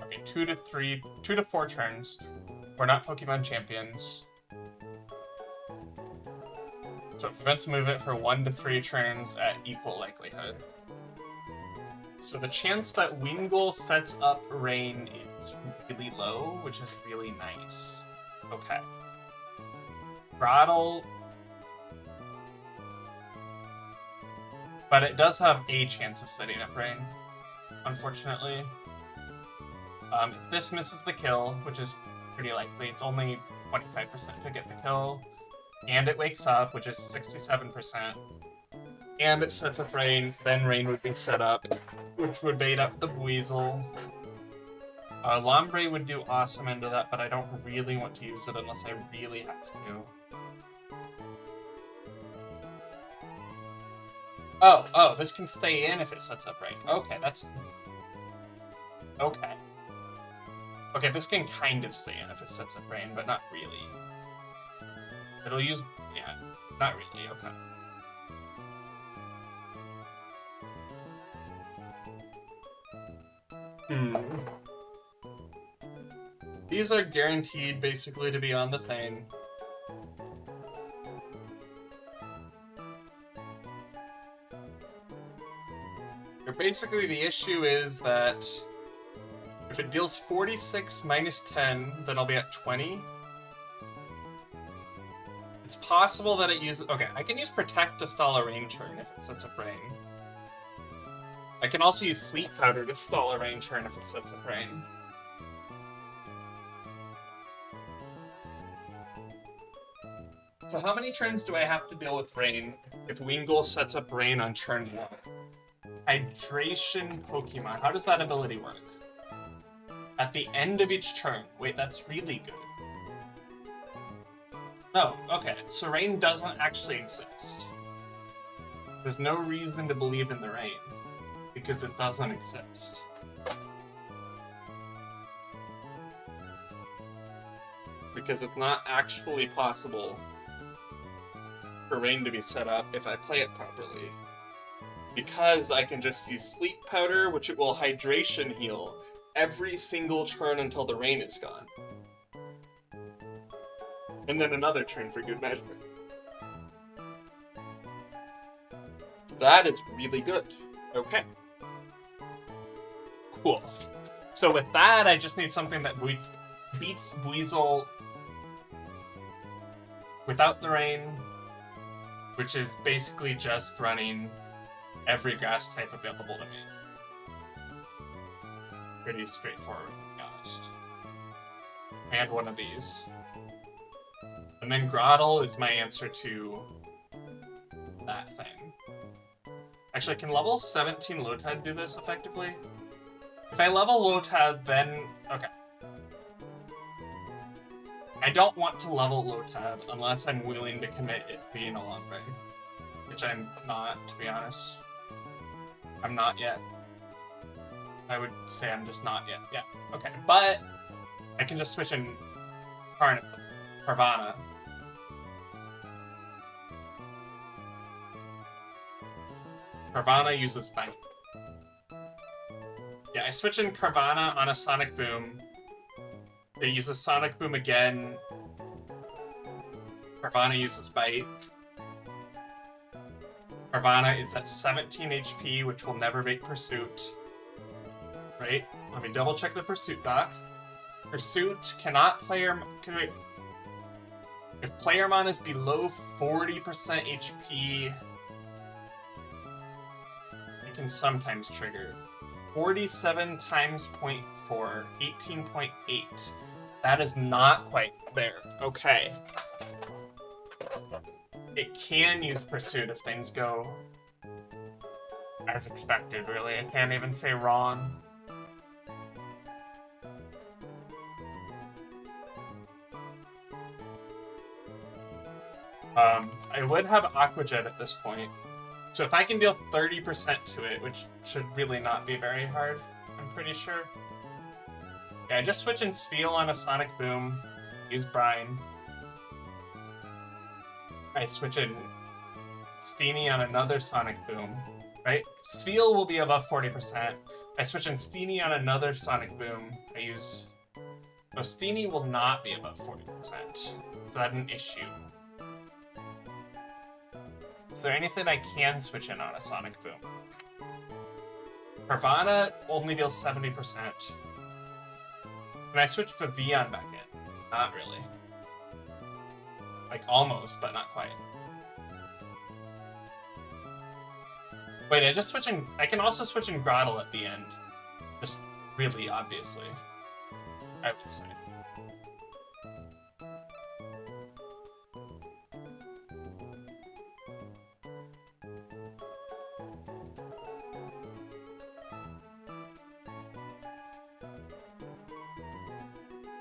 Okay, 2 to 4 turns. We're not Pokemon champions. So it prevents movement for 1 to 3 turns at equal likelihood. So the chance that Wingull sets up Rain is really low, which is really nice. Okay. Grotle... But it does have a chance of setting up Rain, unfortunately. If this misses the kill, which is pretty likely, it's only 25% to get the kill, and it wakes up, which is 67%, and it sets up Rain, then Rain would be set up, which would bait up the Weasel. Lombre would do awesome into that, but I don't really want to use it unless I really have to. Oh, this can stay in if it sets up Rain. Okay, that's... Okay. Okay, this can kind of stay in if it sets up Rain, but not really. It'll use... yeah, not really, okay. These are guaranteed, basically, to be on the thing. Basically, the issue is that if it deals 46 minus 10, then I'll be at 20. It's possible that it uses... Okay, I can use Protect to stall a Rain turn if it sets up Rain. I can also use Sleep Powder to stall a Rain turn if it sets up Rain. So how many turns do I have to deal with Rain if Wingull sets up Rain on turn 1? Hydration Pokemon. How does that ability work? At the end of each turn. Wait, that's really good. No, okay. So Rain doesn't actually exist. There's no reason to believe in the Rain, because it doesn't exist. Because it's not actually possible for Rain to be set up if I play it properly. Because I can just use Sleep Powder, which it will Hydration Heal every single turn until the Rain is gone. And then another turn for good measure. That is really good. Okay. Cool. So with that, I just need something that beats Weasel without the Rain, which is basically just running every grass type available to me. Pretty straightforward, to be honest. And one of these. And then Grotle is my answer to that thing. Actually, can level 17 Lotad do this effectively? If I level Lotad, then... okay. I don't want to level Lotad unless I'm willing to commit it being a Lombre. Which I'm not, to be honest. I'm not yet. I would say I'm just not yet. Yeah, okay. But I can just switch in Carvana. Carvana uses Bite. Yeah, I switch in Carvana on a Sonic Boom. They use a Sonic Boom again. Carvana uses Bite. Carvana is at 17 HP, which will never make Pursuit. Right? Let me double check the Pursuit doc. Pursuit cannot player... Wait. If Playermon is below 40% HP, it can sometimes trigger. 47 times 0.4, 18.8. That is not quite there. Okay. It can use Pursuit if things go as expected, really. I can't even say wrong. I would have Aqua Jet at this point, So if I can deal 30% to it, which should really not be very hard, I'm pretty sure. Yeah, I just switch in Spheal on a Sonic Boom, use Brine. I switch in Steenie on another Sonic Boom, right? Spheal will be above 40%. I switch in Steenie on another Sonic Boom. I use... No, Steenie will not be above 40%. Is that an issue? Is there anything I can switch in on a Sonic Boom? Carvana only deals 70%. Can I switch Vivian back in? Not really. Like, almost, but not quite. Wait, I can also switch in Grottle at the end. Just really obviously, I would say.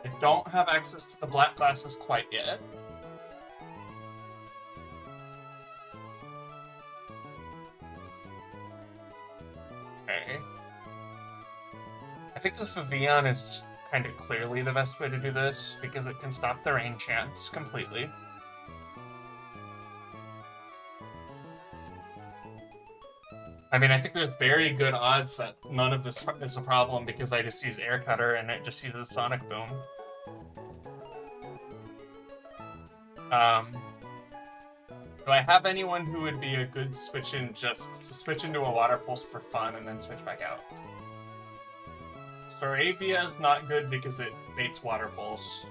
I don't have access to the black glasses quite yet. Okay. I think this Vivian is kind of clearly the best way to do this, because it can stop the rain chance completely. I mean, I think there's very good odds that none of this is a problem because I just use Air Cutter and it just uses Sonic Boom. Do I have anyone who would be a good switch in just to switch into a Water Pulse for fun and then switch back out? Staravia is not good because it baits Water Pulse.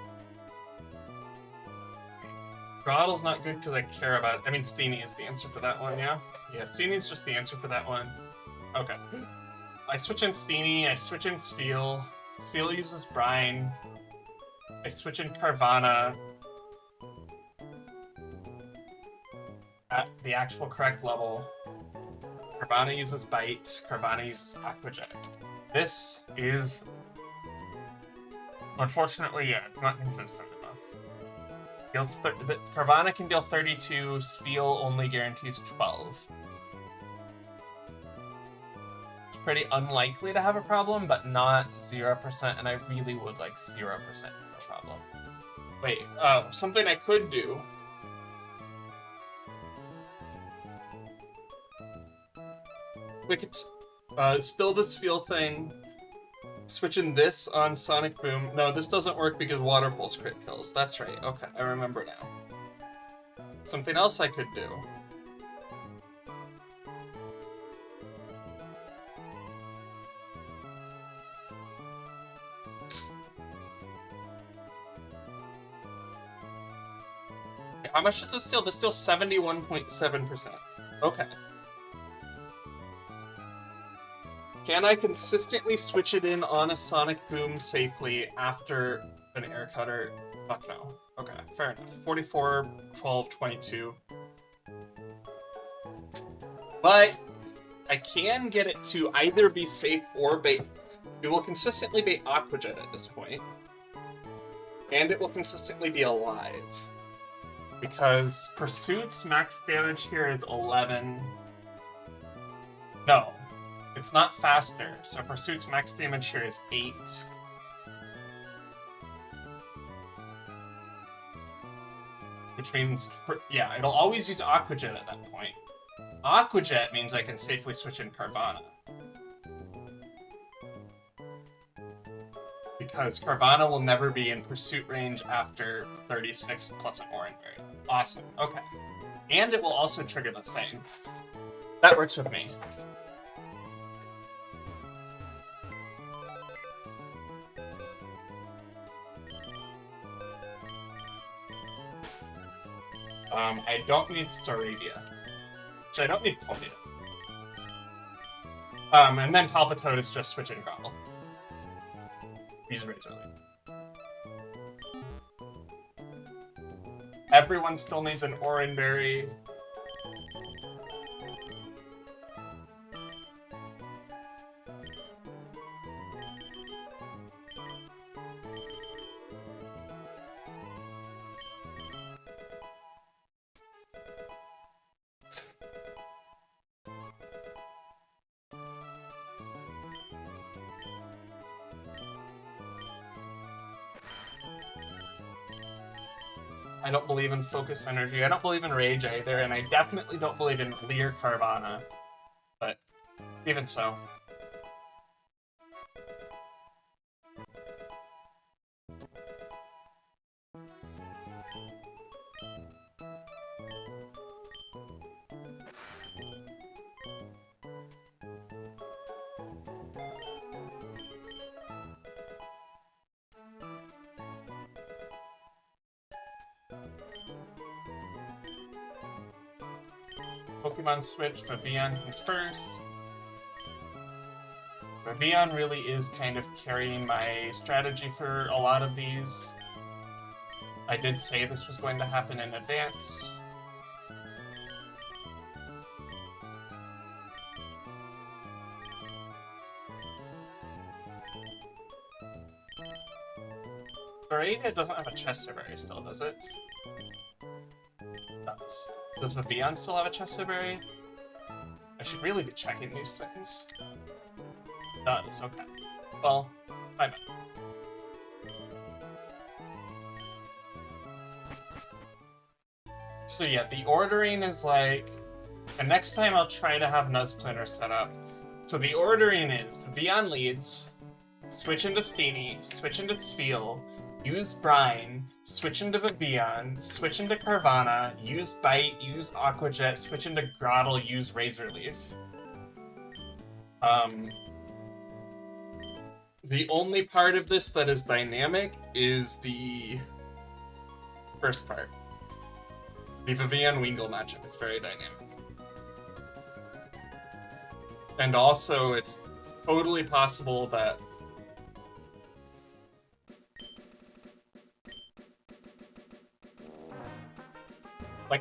Grottle's not good because I care about it. I mean, Steenie is the answer for that one, yeah? Yeah, Steenie's just the answer for that one. Okay. I switch in Steenie, I switch in Spheal. Spheal uses Brine. I switch in Carvana. At the actual correct level. Carvana uses Bite. Carvana uses Aqua Jet. This is... Unfortunately, yeah, it's not consistent enough. Carvana can deal 32, Spheal only guarantees 12. It's pretty unlikely to have a problem, but not 0%, and I really would like 0% to have a problem. Wait, something I could do... We could... still the Spheal thing. Switching this on Sonic Boom. No, this doesn't work because Water Pulse crit kills. That's right. Okay, I remember now. Something else I could do. How much does this steal? This steals 71.7%. Okay. Can I consistently switch it in on a Sonic Boom safely after an Air Cutter? Fuck no. Okay, fair enough. 44, 12, 22. But I can get it to either be safe or bait. It will consistently bait Aqua Jet at this point. And it will consistently be alive. Because Pursuit's max damage here is 11. No. It's not faster, so Pursuit's max damage here is 8. Which means, yeah, it'll always use Aqua Jet at that point. Aqua Jet means I can safely switch in Carvana. Because Carvana will never be in Pursuit range after 36 plus an Orange Berry. Awesome, okay. And it will also trigger the thing. That works with me. I don't need Staravia. Which I don't need Ponyta. And then Palpitoad is just switching Grottle. Use Razor Leaf. Everyone still needs an Orange Berry. I don't believe in Focus Energy. I don't believe in Rage either, and I definitely don't believe in Leer Carvana. But even so. Pokemon Switch, Vivian comes first. Vivian really is kind of carrying my strategy for a lot of these. I did say this was going to happen in advance. It doesn't have a Chesterberry still, does it? It does. Does Vivian still have a Chesterberry? I should really be checking these things. It does, okay. Well, I bet. So yeah, the ordering is like... And next time I'll try to have Nuzplinter set up. So the ordering is Vivian leads, switch into Steenie, switch into Spheal, use Brine, switch into Vivian, switch into Carvana, use Bite, use Aqua Jet, switch into Grottle, use Razor Leaf. The only part of this that is dynamic is the first part. The Vivian Wingull matchup is very dynamic. And also, it's totally possible that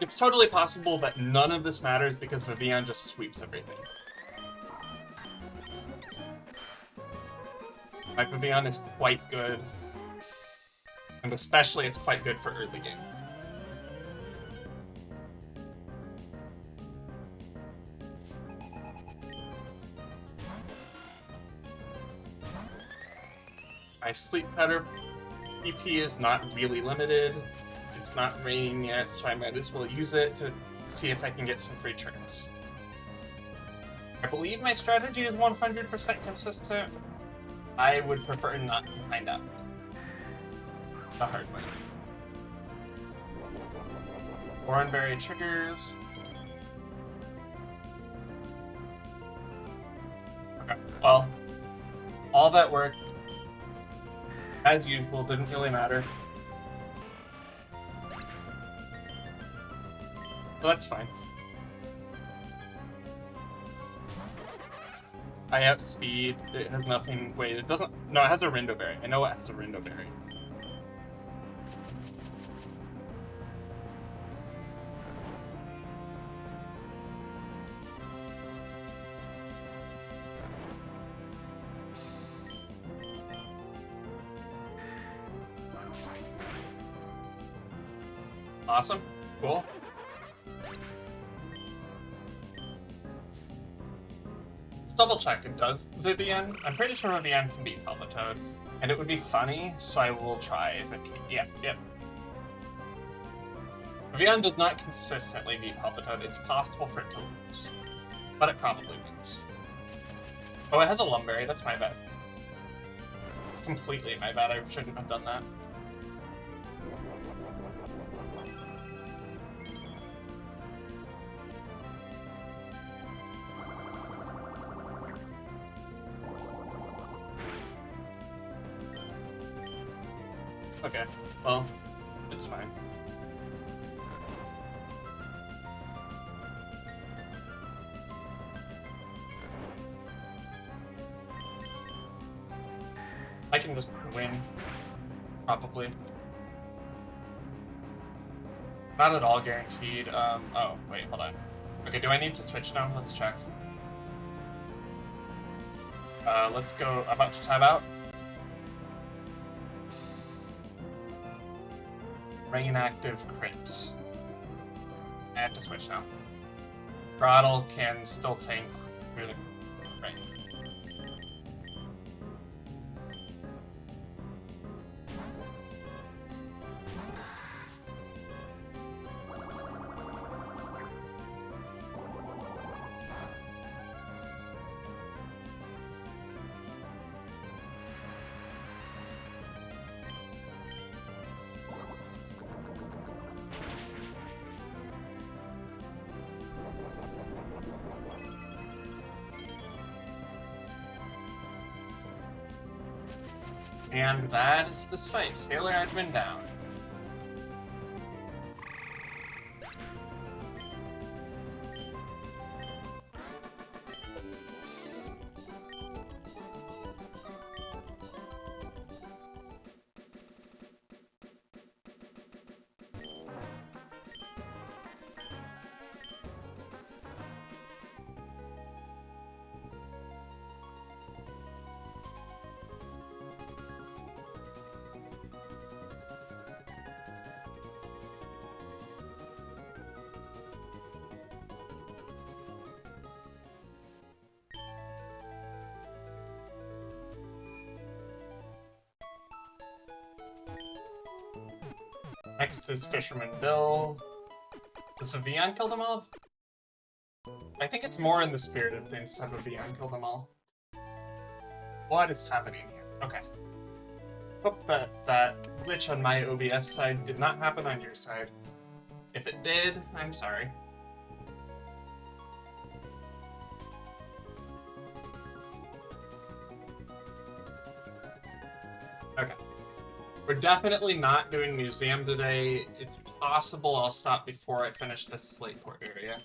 it's totally possible that none of this matters because Vivian just sweeps everything. My Vivian is quite good. And especially it's quite good for early game. My Sleep Powder PP is not really limited. It's not raining yet, so I might as well use it to see if I can get some free turns. I believe my strategy is 100% consistent. I would prefer not to find out the hard way. Oranberry triggers. Okay, well, all that work, as usual, didn't really matter. So that's fine. I outspeed, it has nothing, wait, it doesn't, no, it has a Rindoberry. I know it has a Rindoberry. Awesome, cool. Double check it does Vivian. I'm pretty sure Vivian can beat Palpitoad, and it would be funny, so I will try if it can. Yep. Vivian does not consistently beat Palpitoad. It's possible for it to lose, but it probably wins. Oh, it has a Lumberry. That's my bad. It's completely my bad. I shouldn't have done that. Okay, well, it's fine. I can just win, probably. Not at all guaranteed. Oh, wait, hold on. Okay, do I need to switch now? Let's check. Let's go, I'm about to tab out. Rain active crit. I have to switch now. Grottle can still tank through the rain. And that is this fight. Sailor admin down. Next is Fisherman Bill. Does Vivian kill them all? I think it's more in the spirit of things to have Vivian kill them all. What is happening here? Okay. Hope that glitch on my OBS side did not happen on your side. If it did, I'm sorry. Okay. We're definitely not doing museum today. It's possible I'll stop before I finish this Slateport area.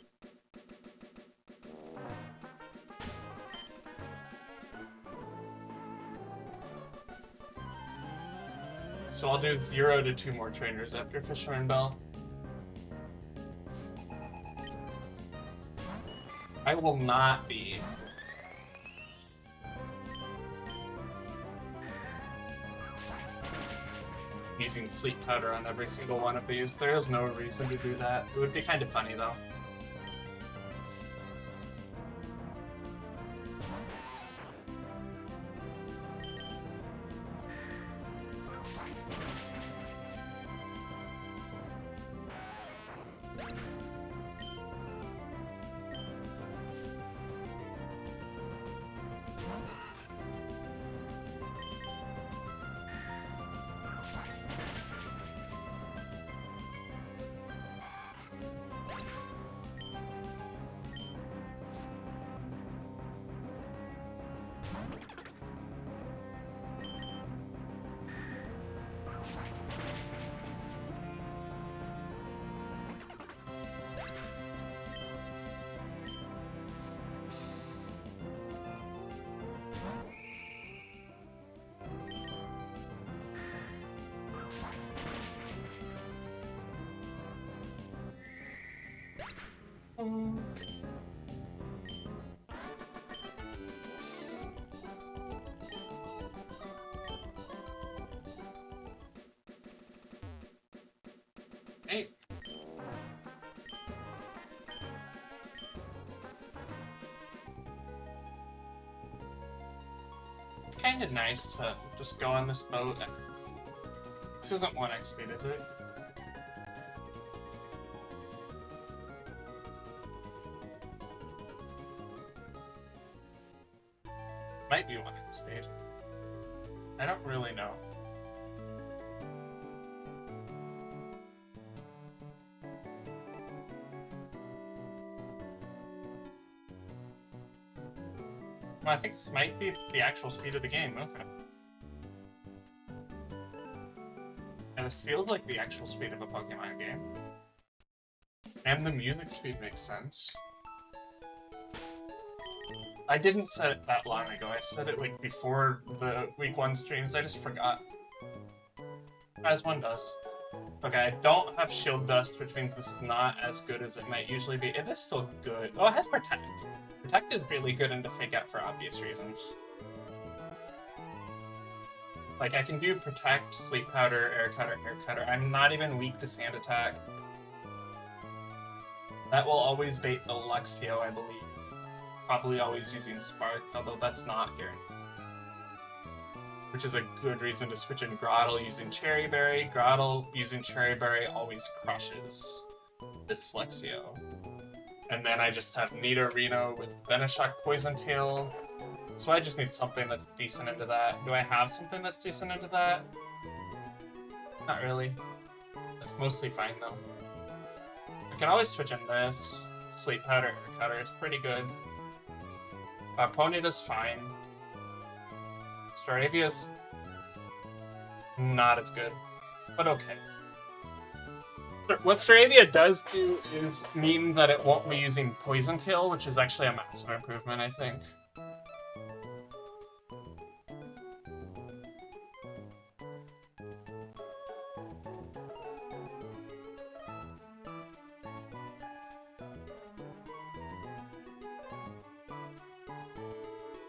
So I'll do 0 to 2 more trainers after Fisherman Bell. I will not be using sleep powder on every single one of these. There is no reason to do that. It would be kind of funny though. Hey. It's kind of nice to just go on this boat. This isn't 1x speed, is it? Might be 1x speed. I don't really know. Well, I think this might be the actual speed of the game, okay. And this feels like the actual speed of a Pokemon game. And the music speed makes sense. I didn't set it that long ago, I set it like before the week 1 streams, I just forgot. As one does. Okay, I don't have Shield Dust, which means this is not as good as it might usually be. It is still good. Oh, it has Protect. Protect is really good into Fake Out for obvious reasons. Like, I can do Protect, Sleep Powder, Air Cutter. I'm not even weak to Sand Attack. That will always bait the Luxio, I believe. Probably always using Spark, although that's not guaranteed. Which is a good reason to switch in Grottle using Cherry Berry. Grottle using Cherry Berry always crushes this Luxio. And then I just have Nidorino with Venoshock Poison Tail. So I just need something that's decent into that. Do I have something that's decent into that? Not really. That's mostly fine though. I can always switch in this. Sleep Powder, Air Cutter, it's pretty good. Ponyta's fine. Staravia's not as good, but okay. What Staravia does do is mean that it won't be using Poison Kill, which is actually a massive improvement, I think.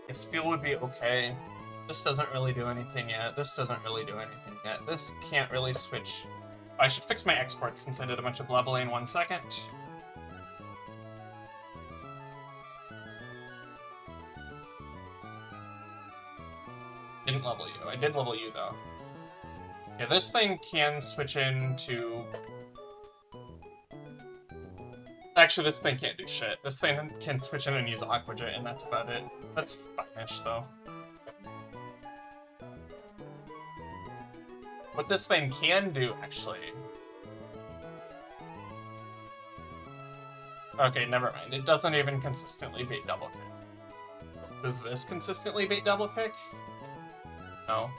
Yes, Fuel would be okay. This doesn't really do anything yet. This doesn't really do anything yet. This can't really switch. I should fix my exports since I did a bunch of leveling 1 second. Didn't level you. I did level you, though. Yeah, this thing can switch into... Actually, this thing can't do shit. This thing can switch in and use Aqua Jet, and that's about it. That's fine-ish, though. What this thing can do, actually... Okay, never mind. It doesn't even consistently bait double kick. Does this consistently bait double kick? No.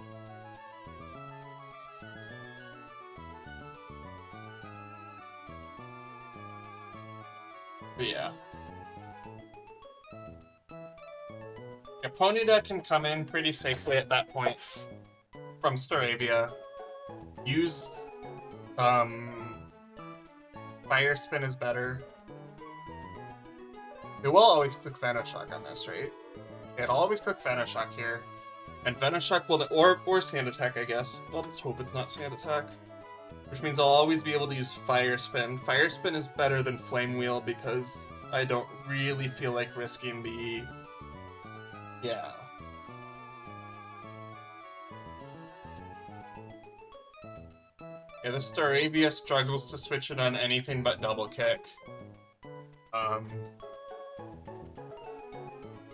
But yeah. Ponyta can come in pretty safely at that point from Staravia. Use Fire Spin is better. It will always click Venoshock on this, right? It'll always click Venoshock here. And Venoshock will, or Sand Attack, I guess. I'll just hope it's not Sand Attack. Which means I'll always be able to use Fire Spin. Fire Spin is better than Flame Wheel because I don't really feel like risking the... Yeah. Yeah, the Staravia struggles to switch it on anything but double kick.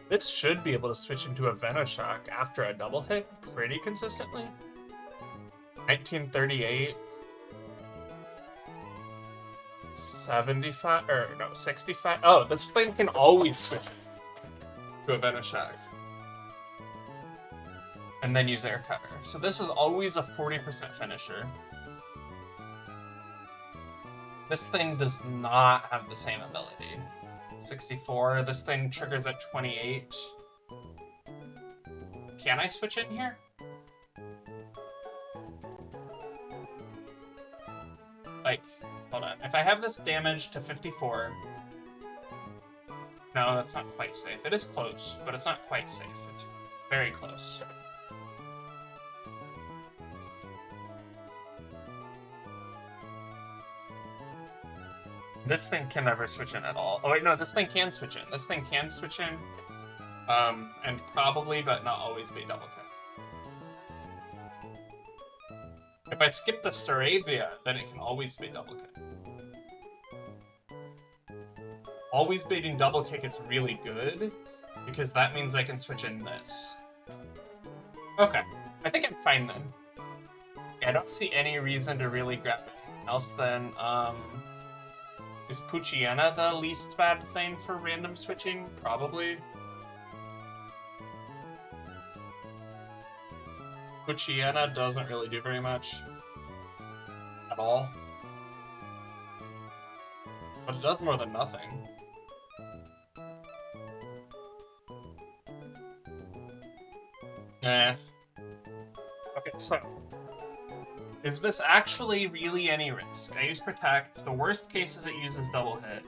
This should be able to switch into a Venoshock after a double hit pretty consistently. 1938. 75, or no, 65. Oh, this thing can always switch to a Venoshock. And then use Air Cutter. So this is always a 40% finisher. This thing does not have the same ability. 64, this thing triggers at 28. Can I switch in here? Like, hold on. If I have this damage to 54... No, that's not quite safe. It is close, but it's not quite safe. It's very close. This thing can never switch in at all. Oh wait, no, this thing can switch in. This thing can switch in. And probably, but not always, be double kick. If I skip the Staravia, then it can always be double kick. Always baiting double kick is really good, because that means I can switch in this. Okay, I think I'm fine then. Yeah, I don't see any reason to really grab anything else then. Is Poochyena the least bad thing for random switching? Probably. Poochyena doesn't really do very much. At all. But it does more than nothing. Eh. Okay, so... is this actually really any risk? I use Protect. The worst case is it uses double hit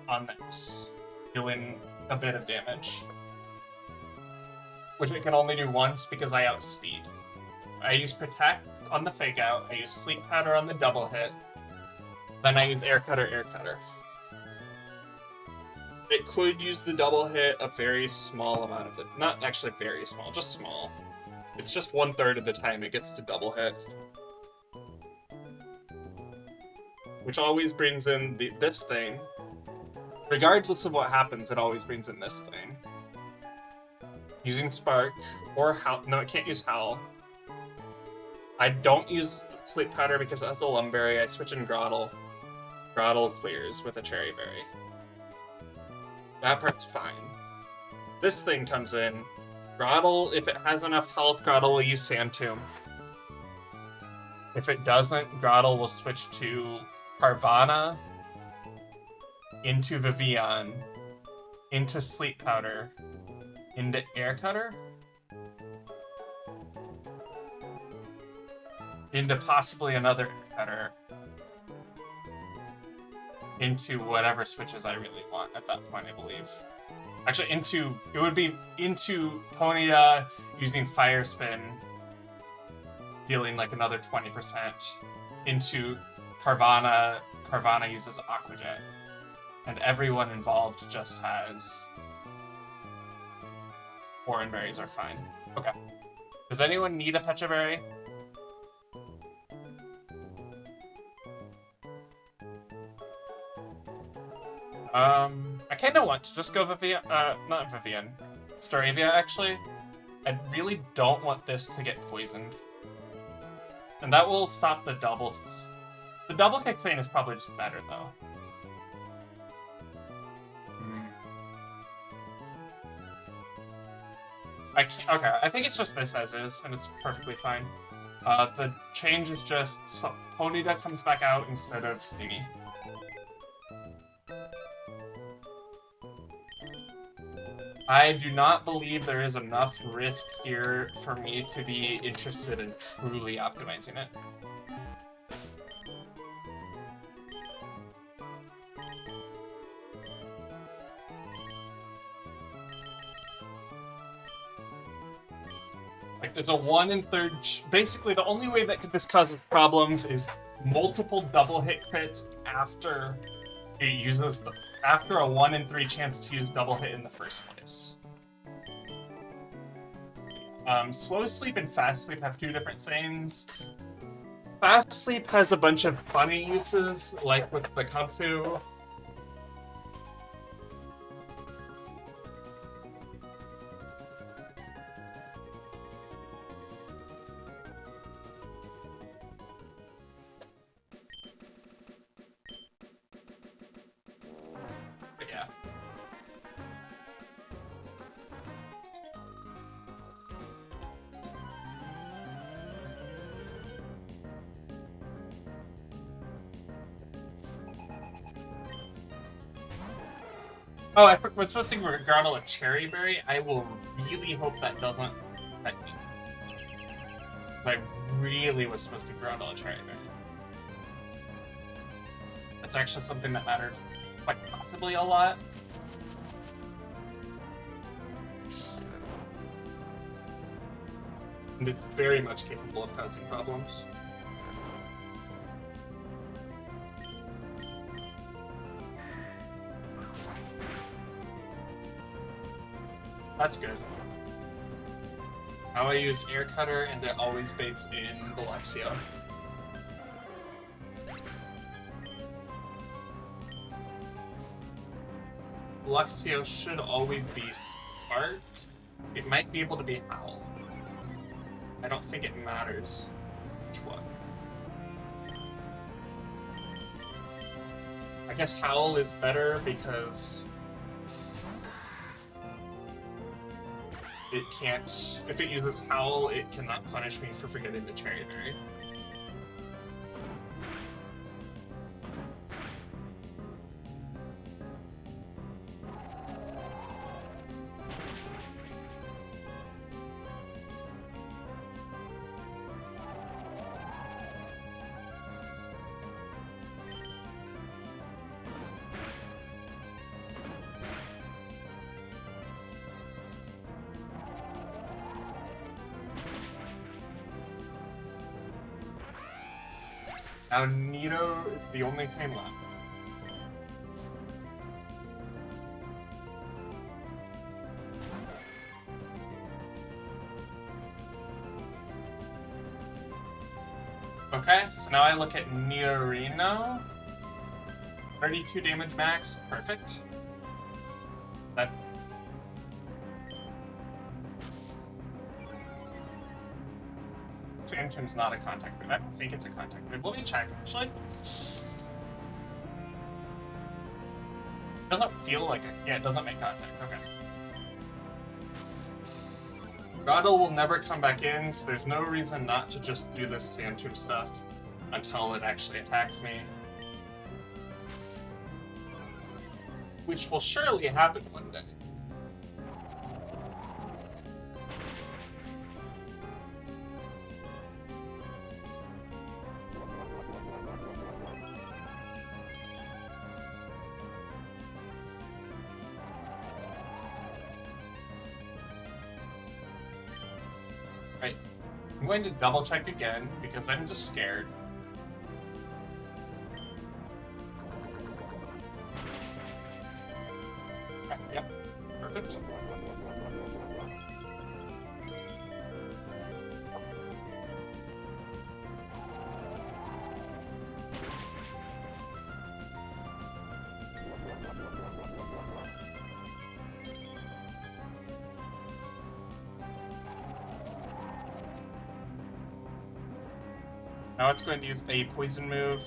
on this, dealing a bit of damage. Which it can only do once because I outspeed. I use Protect on the Fake Out, I use Sleep Powder on the double hit, then I use Air Cutter, Air Cutter. It could use the double hit a very small amount of it. Not actually very small, just small. It's just 1/3 of the time it gets to double hit. Which always brings in this thing. Regardless of what happens, it always brings in this thing. Using Spark, or Howl. No, it can't use Howl. I don't use Sleep Powder because it has a Lumberry. I switch in Grottle. Grottle clears with a Cherry Berry. That part's fine. This thing comes in. Grottle, if it has enough health, Grottle will use Sand Tomb. If it doesn't, Grotle will switch to Carvana, into Vivian, into Sleep Powder, into Air Cutter, into possibly another Air Cutter, into whatever switches I really want at that point, I believe. Actually, it would be into Ponyta using Fire Spin, dealing like another 20%, into Carvana uses Aqua Jet, and everyone involved just has Oran Berries are fine. Okay. Does anyone need a Pecha Berry? I kind of want to just go Vivian, not Vivian, Staravia, actually. I really don't want this to get poisoned. And that will stop the double. The double kick thing is probably just better, though. Okay, I think it's just this as is, and it's perfectly fine. The change is just Ponyta comes back out instead of Stingy. I do not believe there is enough risk here for me to be interested in truly optimizing it. Like, there's a 1 in 3rd... Basically, the only way that this causes problems is multiple double hit crits after it uses after a 1 in 3 chance to use double hit in the first place. Slow sleep and fast sleep have 2 different things. Fast sleep has a bunch of funny uses, like with the Kung-Fu. Yeah. Oh, I was supposed to Grotle a Cherry Berry. I will really hope that doesn't affect me. I really was supposed to Grotle a Cherry Berry. That's actually something that mattered quite possibly a lot. And it's very much capable of causing problems. That's good. Now I use Air Cutter and it always baits in the Luxio. Luxio should always be Spark. It might be able to be Howl. I don't think it matters which one. I guess Howl is better because it can't... If it uses Howl, it cannot punish me for forgetting the Cherry Berry. Now Nido is the only thing left. Okay, so now I look at Niorino. 32 damage max, perfect. That... Phantom's not a contact move. I don't think it's a contact move. Let me check, actually. Doesn't feel like it. Yeah, it doesn't make contact. Okay. Grottle will never come back in, so there's no reason not to just do this Sand Tomb stuff until it actually attacks me. Which will surely happen one day. Right. I'm going to double check again because I'm just scared. Okay, yep. Perfect. Now it's going to use a poison move.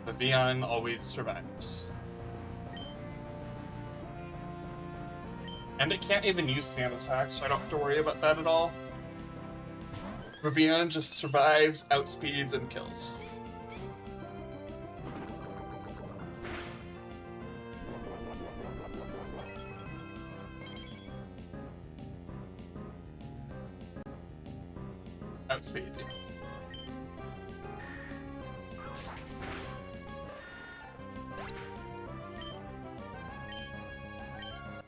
The Vion always survives. And it can't even use Sand Attack, so I don't have to worry about that at all. Vion just survives, outspeeds, and kills. Outspeeds, yeah.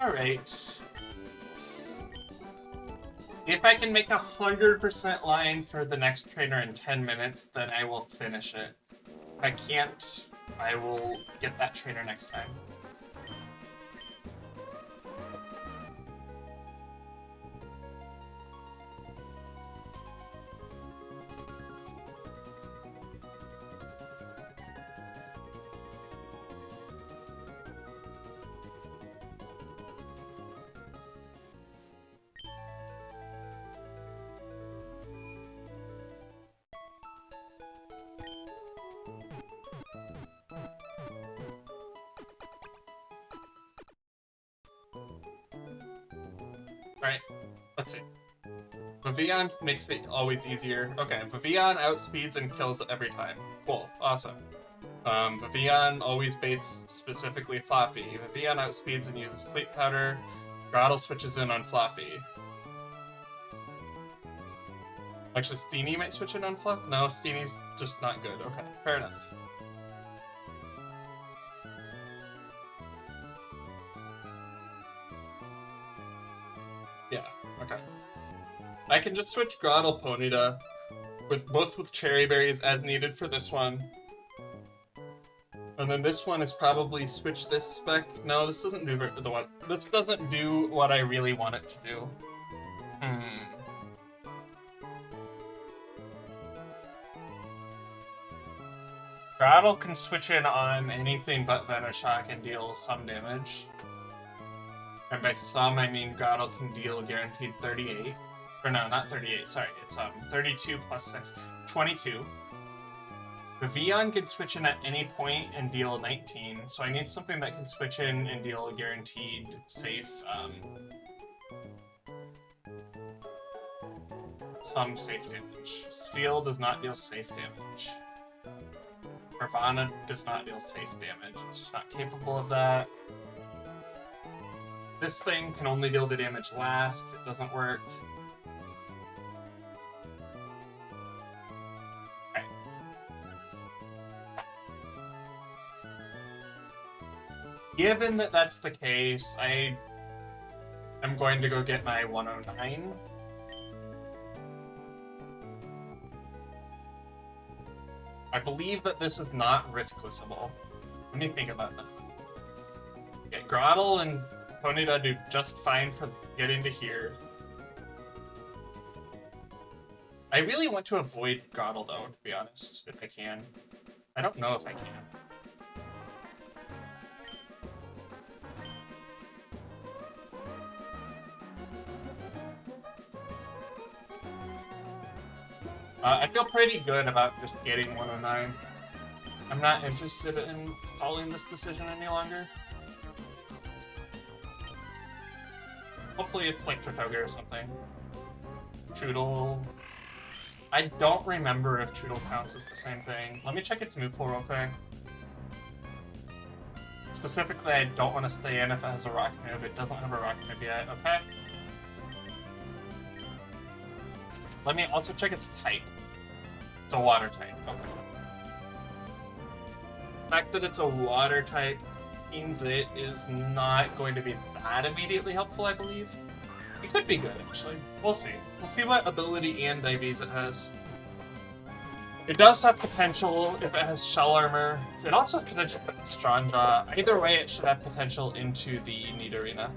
Alright. If I can make 100% line for the next trainer in 10 minutes, then I will finish it. If I can't, I will get that trainer next time. Alright, let's see. Vivian makes it always easier. Okay, Vivian outspeeds and kills every time. Cool, awesome. Vivian always baits specifically Fluffy. Vivian outspeeds and uses Sleep Powder. Grottle switches in on Fluffy. Actually, Steenie might switch in on Fluff? No, Steenie's just not good. Okay, fair enough. Yeah, okay. I can just switch Grottle Ponyta both with Cherry Berries as needed for this one. And then this one is probably switch this spec. No, this doesn't do this doesn't do what I really want it to do. Grottle can switch in on anything but Venoshock and deal some damage. And by some, I mean Grottle can deal guaranteed 38. Or no, not 38, sorry. It's 32 plus 6, 22. The Vion can switch in at any point and deal 19, so I need something that can switch in and deal a guaranteed safe, some safe damage. Spheal does not deal safe damage. Nirvana does not deal safe damage. It's just not capable of that. This thing can only deal the damage last. It doesn't work. Okay. Given that that's the case, I am going to go get my 109. I believe that this is not risklessable. Let me think about that. Yeah, Grottle and Ponyta do just fine for getting to here. I really want to avoid Grottle though, to be honest, if I can. I don't know if I can. I feel pretty good about just getting 109. I'm not interested in stalling this decision any longer. Hopefully it's like Tratoga or something. Choodle. I don't remember if Choodle counts as the same thing. Let me check its move pool real quick. Specifically, I don't want to stay in if it has a rock move. It doesn't have a rock move yet, okay? Let me also check its type. It's a water type, okay. The fact that it's a water type means it is not going to be that immediately helpful, I believe. It could be good, actually. We'll see. We'll see what ability and IVs it has. It does have potential if it has Shell Armor. It also has potential for Strong Jaw. Either way, it should have potential into the Need Arena.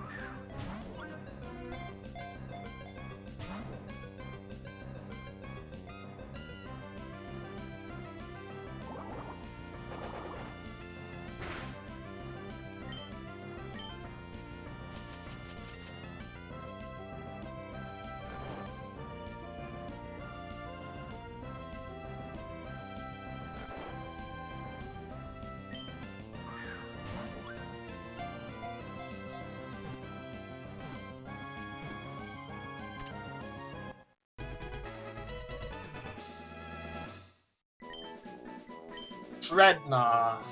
Dreadnought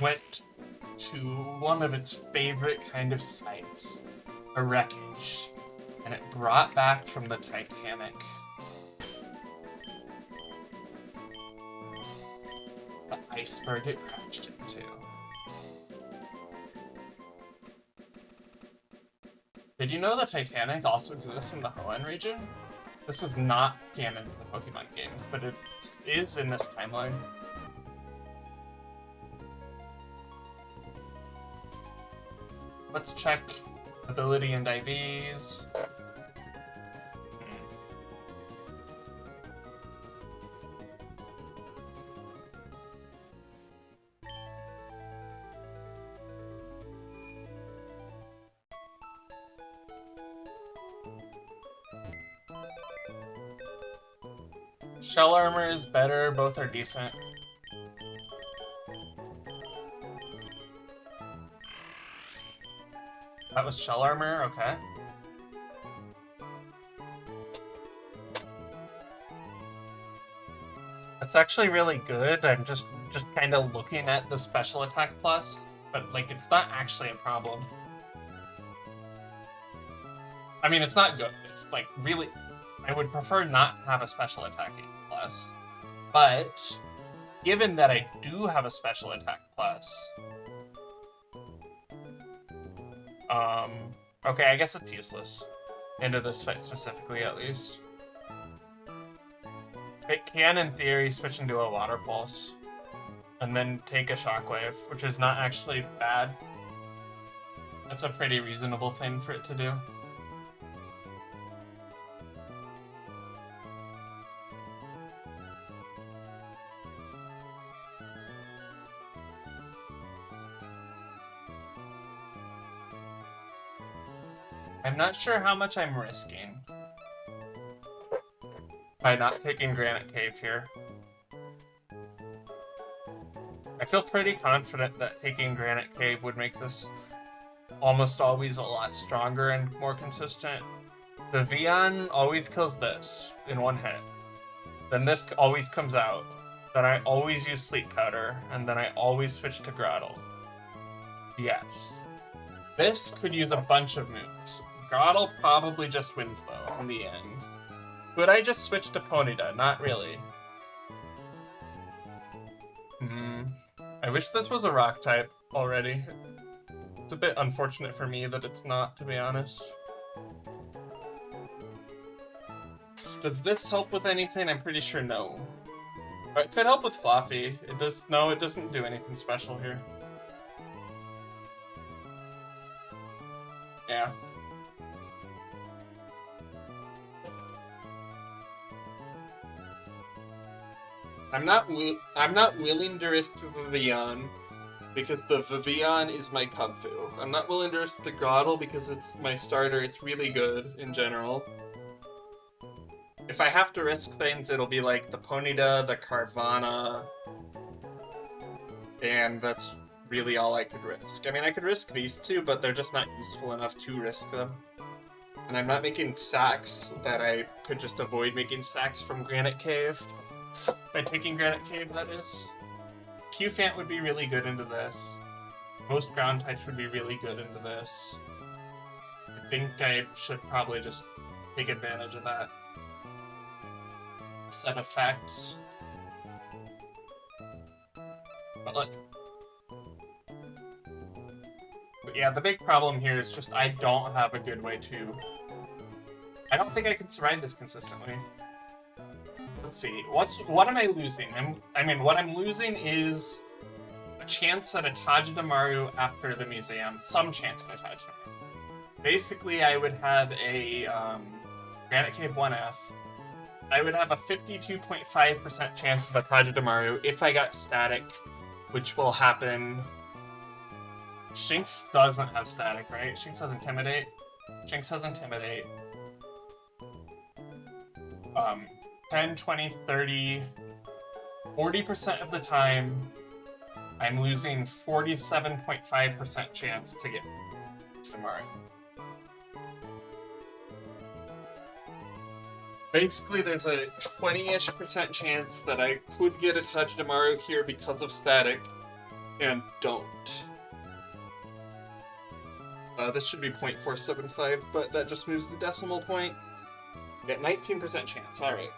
went to one of its favorite kind of sites, a wreckage, and it brought back from the Titanic the iceberg it crashed into. Did you know the Titanic also exists in the Hoenn region? This is not canon in the Pokemon games, but it is in this timeline. Let's check ability and IVs. Shell Armor is better, both are decent. That was Shell Armor, okay. That's actually really good. I'm just kind of looking at the special attack plus, but like it's not actually a problem. I mean, it's not good. It's like really, I would prefer not have a special attack plus, but given that I do have a special attack plus, okay, I guess it's useless. Into this fight specifically, at least. It can, in theory, switch into a Water Pulse, and then take a Shockwave, which is not actually bad. That's a pretty reasonable thing for it to do. I'm not sure how much I'm risking by not taking Granite Cave here. I feel pretty confident that taking Granite Cave would make this almost always a lot stronger and more consistent. The Vion always kills this in one hit. Then this always comes out. Then I always use Sleep Powder, and then I always switch to Grottle. Yes. This could use a bunch of moves. Grottle probably just wins, though, in the end. Could I just switch to Ponyta? Not really. I wish this was a rock type already. It's a bit unfortunate for me that it's not, to be honest. Does this help with anything? I'm pretty sure no. But it could help with Fluffy. It does. No, it doesn't do anything special here. Yeah. I'm not willing to risk Vivillon because the Vivillon is my Kung Fu. I'm not willing to risk the Grottle because it's my starter. It's really good in general. If I have to risk things, it'll be like the Ponyta, the Carvana, and that's really all I could risk. I mean, I could risk these two, but they're just not useful enough to risk them. And I'm not making sacks that I could just avoid making sacks from Granite Cave. By taking Granite Cave, that is. Q-Fant would be really good into this. Most ground types would be really good into this. I think I should probably just take advantage of that. Set effects. But look. But yeah, the big problem here is just I don't have a good way to... I don't think I can survive this consistently. Let's see. What am I losing? What I'm losing is a chance at a Tajidamaru after the museum. Some chance at a Tajidamaru. Basically, I would have a Granite Cave 1F. I would have a 52.5% chance of a Tajidamaru if I got static, which will happen... Shinx doesn't have static, right? Shinx has Intimidate. Shinx has Intimidate. 10, 20, 30, 40% of the time, I'm losing 47.5% chance to get Tajidamaru. Basically, there's a 20-ish% chance that I could get a Tajidamaru here because of static, and don't. This should be 0.475, but that just moves the decimal point. Get 19% chance, alright.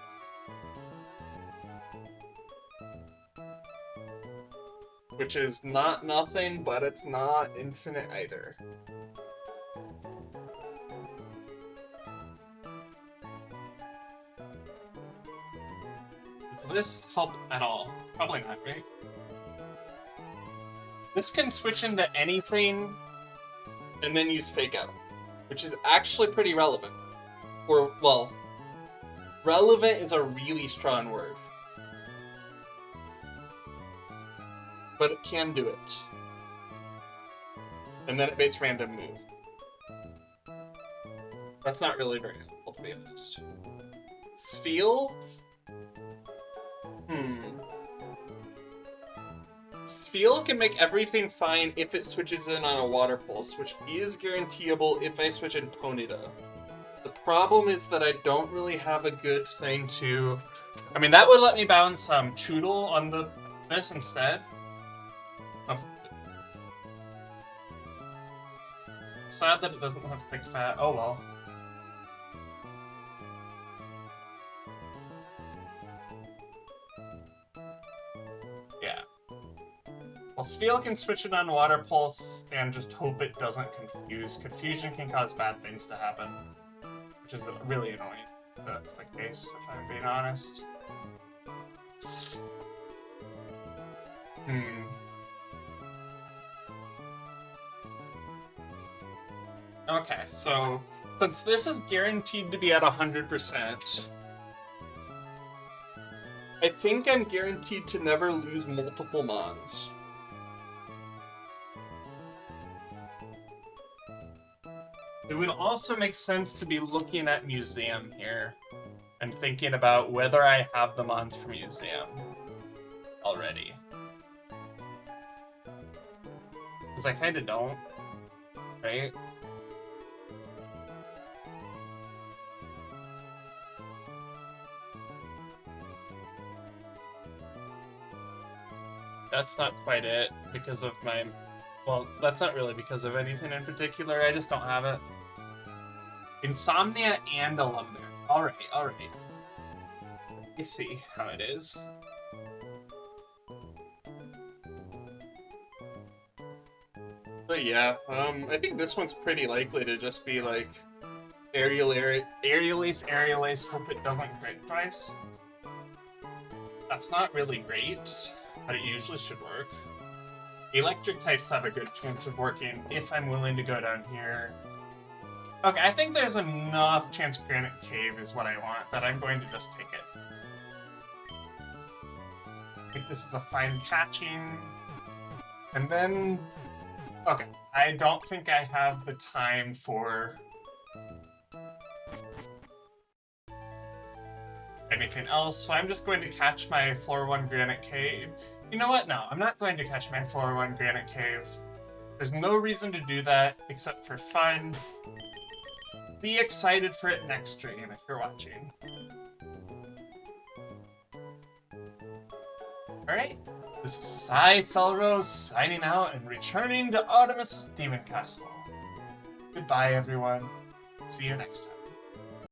Which is not nothing, but it's not infinite either. Does this help at all? Probably not, right? This can switch into anything and then use Fake Out, which is actually pretty relevant. Or, well, relevant is a really strong word. But it can do it. And then it makes random move. That's not really very helpful, to be honest. Spheal? Spheal can make everything fine if it switches in on a Water Pulse, which is guaranteeable if I switch in Ponyta. The problem is that I don't really have a good thing to... I mean, that would let me bounce Choodle on this instead. Sad that it doesn't have thick fat. Oh well. Yeah. Well, Spheal can switch it on Water Pulse and just hope it doesn't confuse. Confusion can cause bad things to happen, which is really annoying if that's the case, if I'm being honest. Okay, so since this is guaranteed to be at 100%, I think I'm guaranteed to never lose multiple Mons. It would also make sense to be looking at Museum here and thinking about whether I have the Mons for Museum already. Because I kinda don't, right? That's not quite it, because of my... Well, that's not really because of anything in particular, I just don't have it. Insomnia and Alumnar. Alright, alright. Let me see how it is. But yeah, I think this one's pretty likely to just be like... Aerial Ace, hope it doesn't crit twice. That's not really great, but it usually should work. Electric types have a good chance of working if I'm willing to go down here. Okay, I think there's enough chance Granite Cave is what I want that I'm going to just take it. I think this is a fine catching. And then... Okay, I don't think I have the time for... anything else, so I'm just going to catch my floor 1 Granite Cave. You know what? No, I'm not going to catch my floor 1 Granite Cave. There's no reason to do that except for fun. be excited for it next stream if you're watching. Alright, this is Cy Felrose signing out and returning to Artemis' Demon Castle. Goodbye, everyone. See you next time.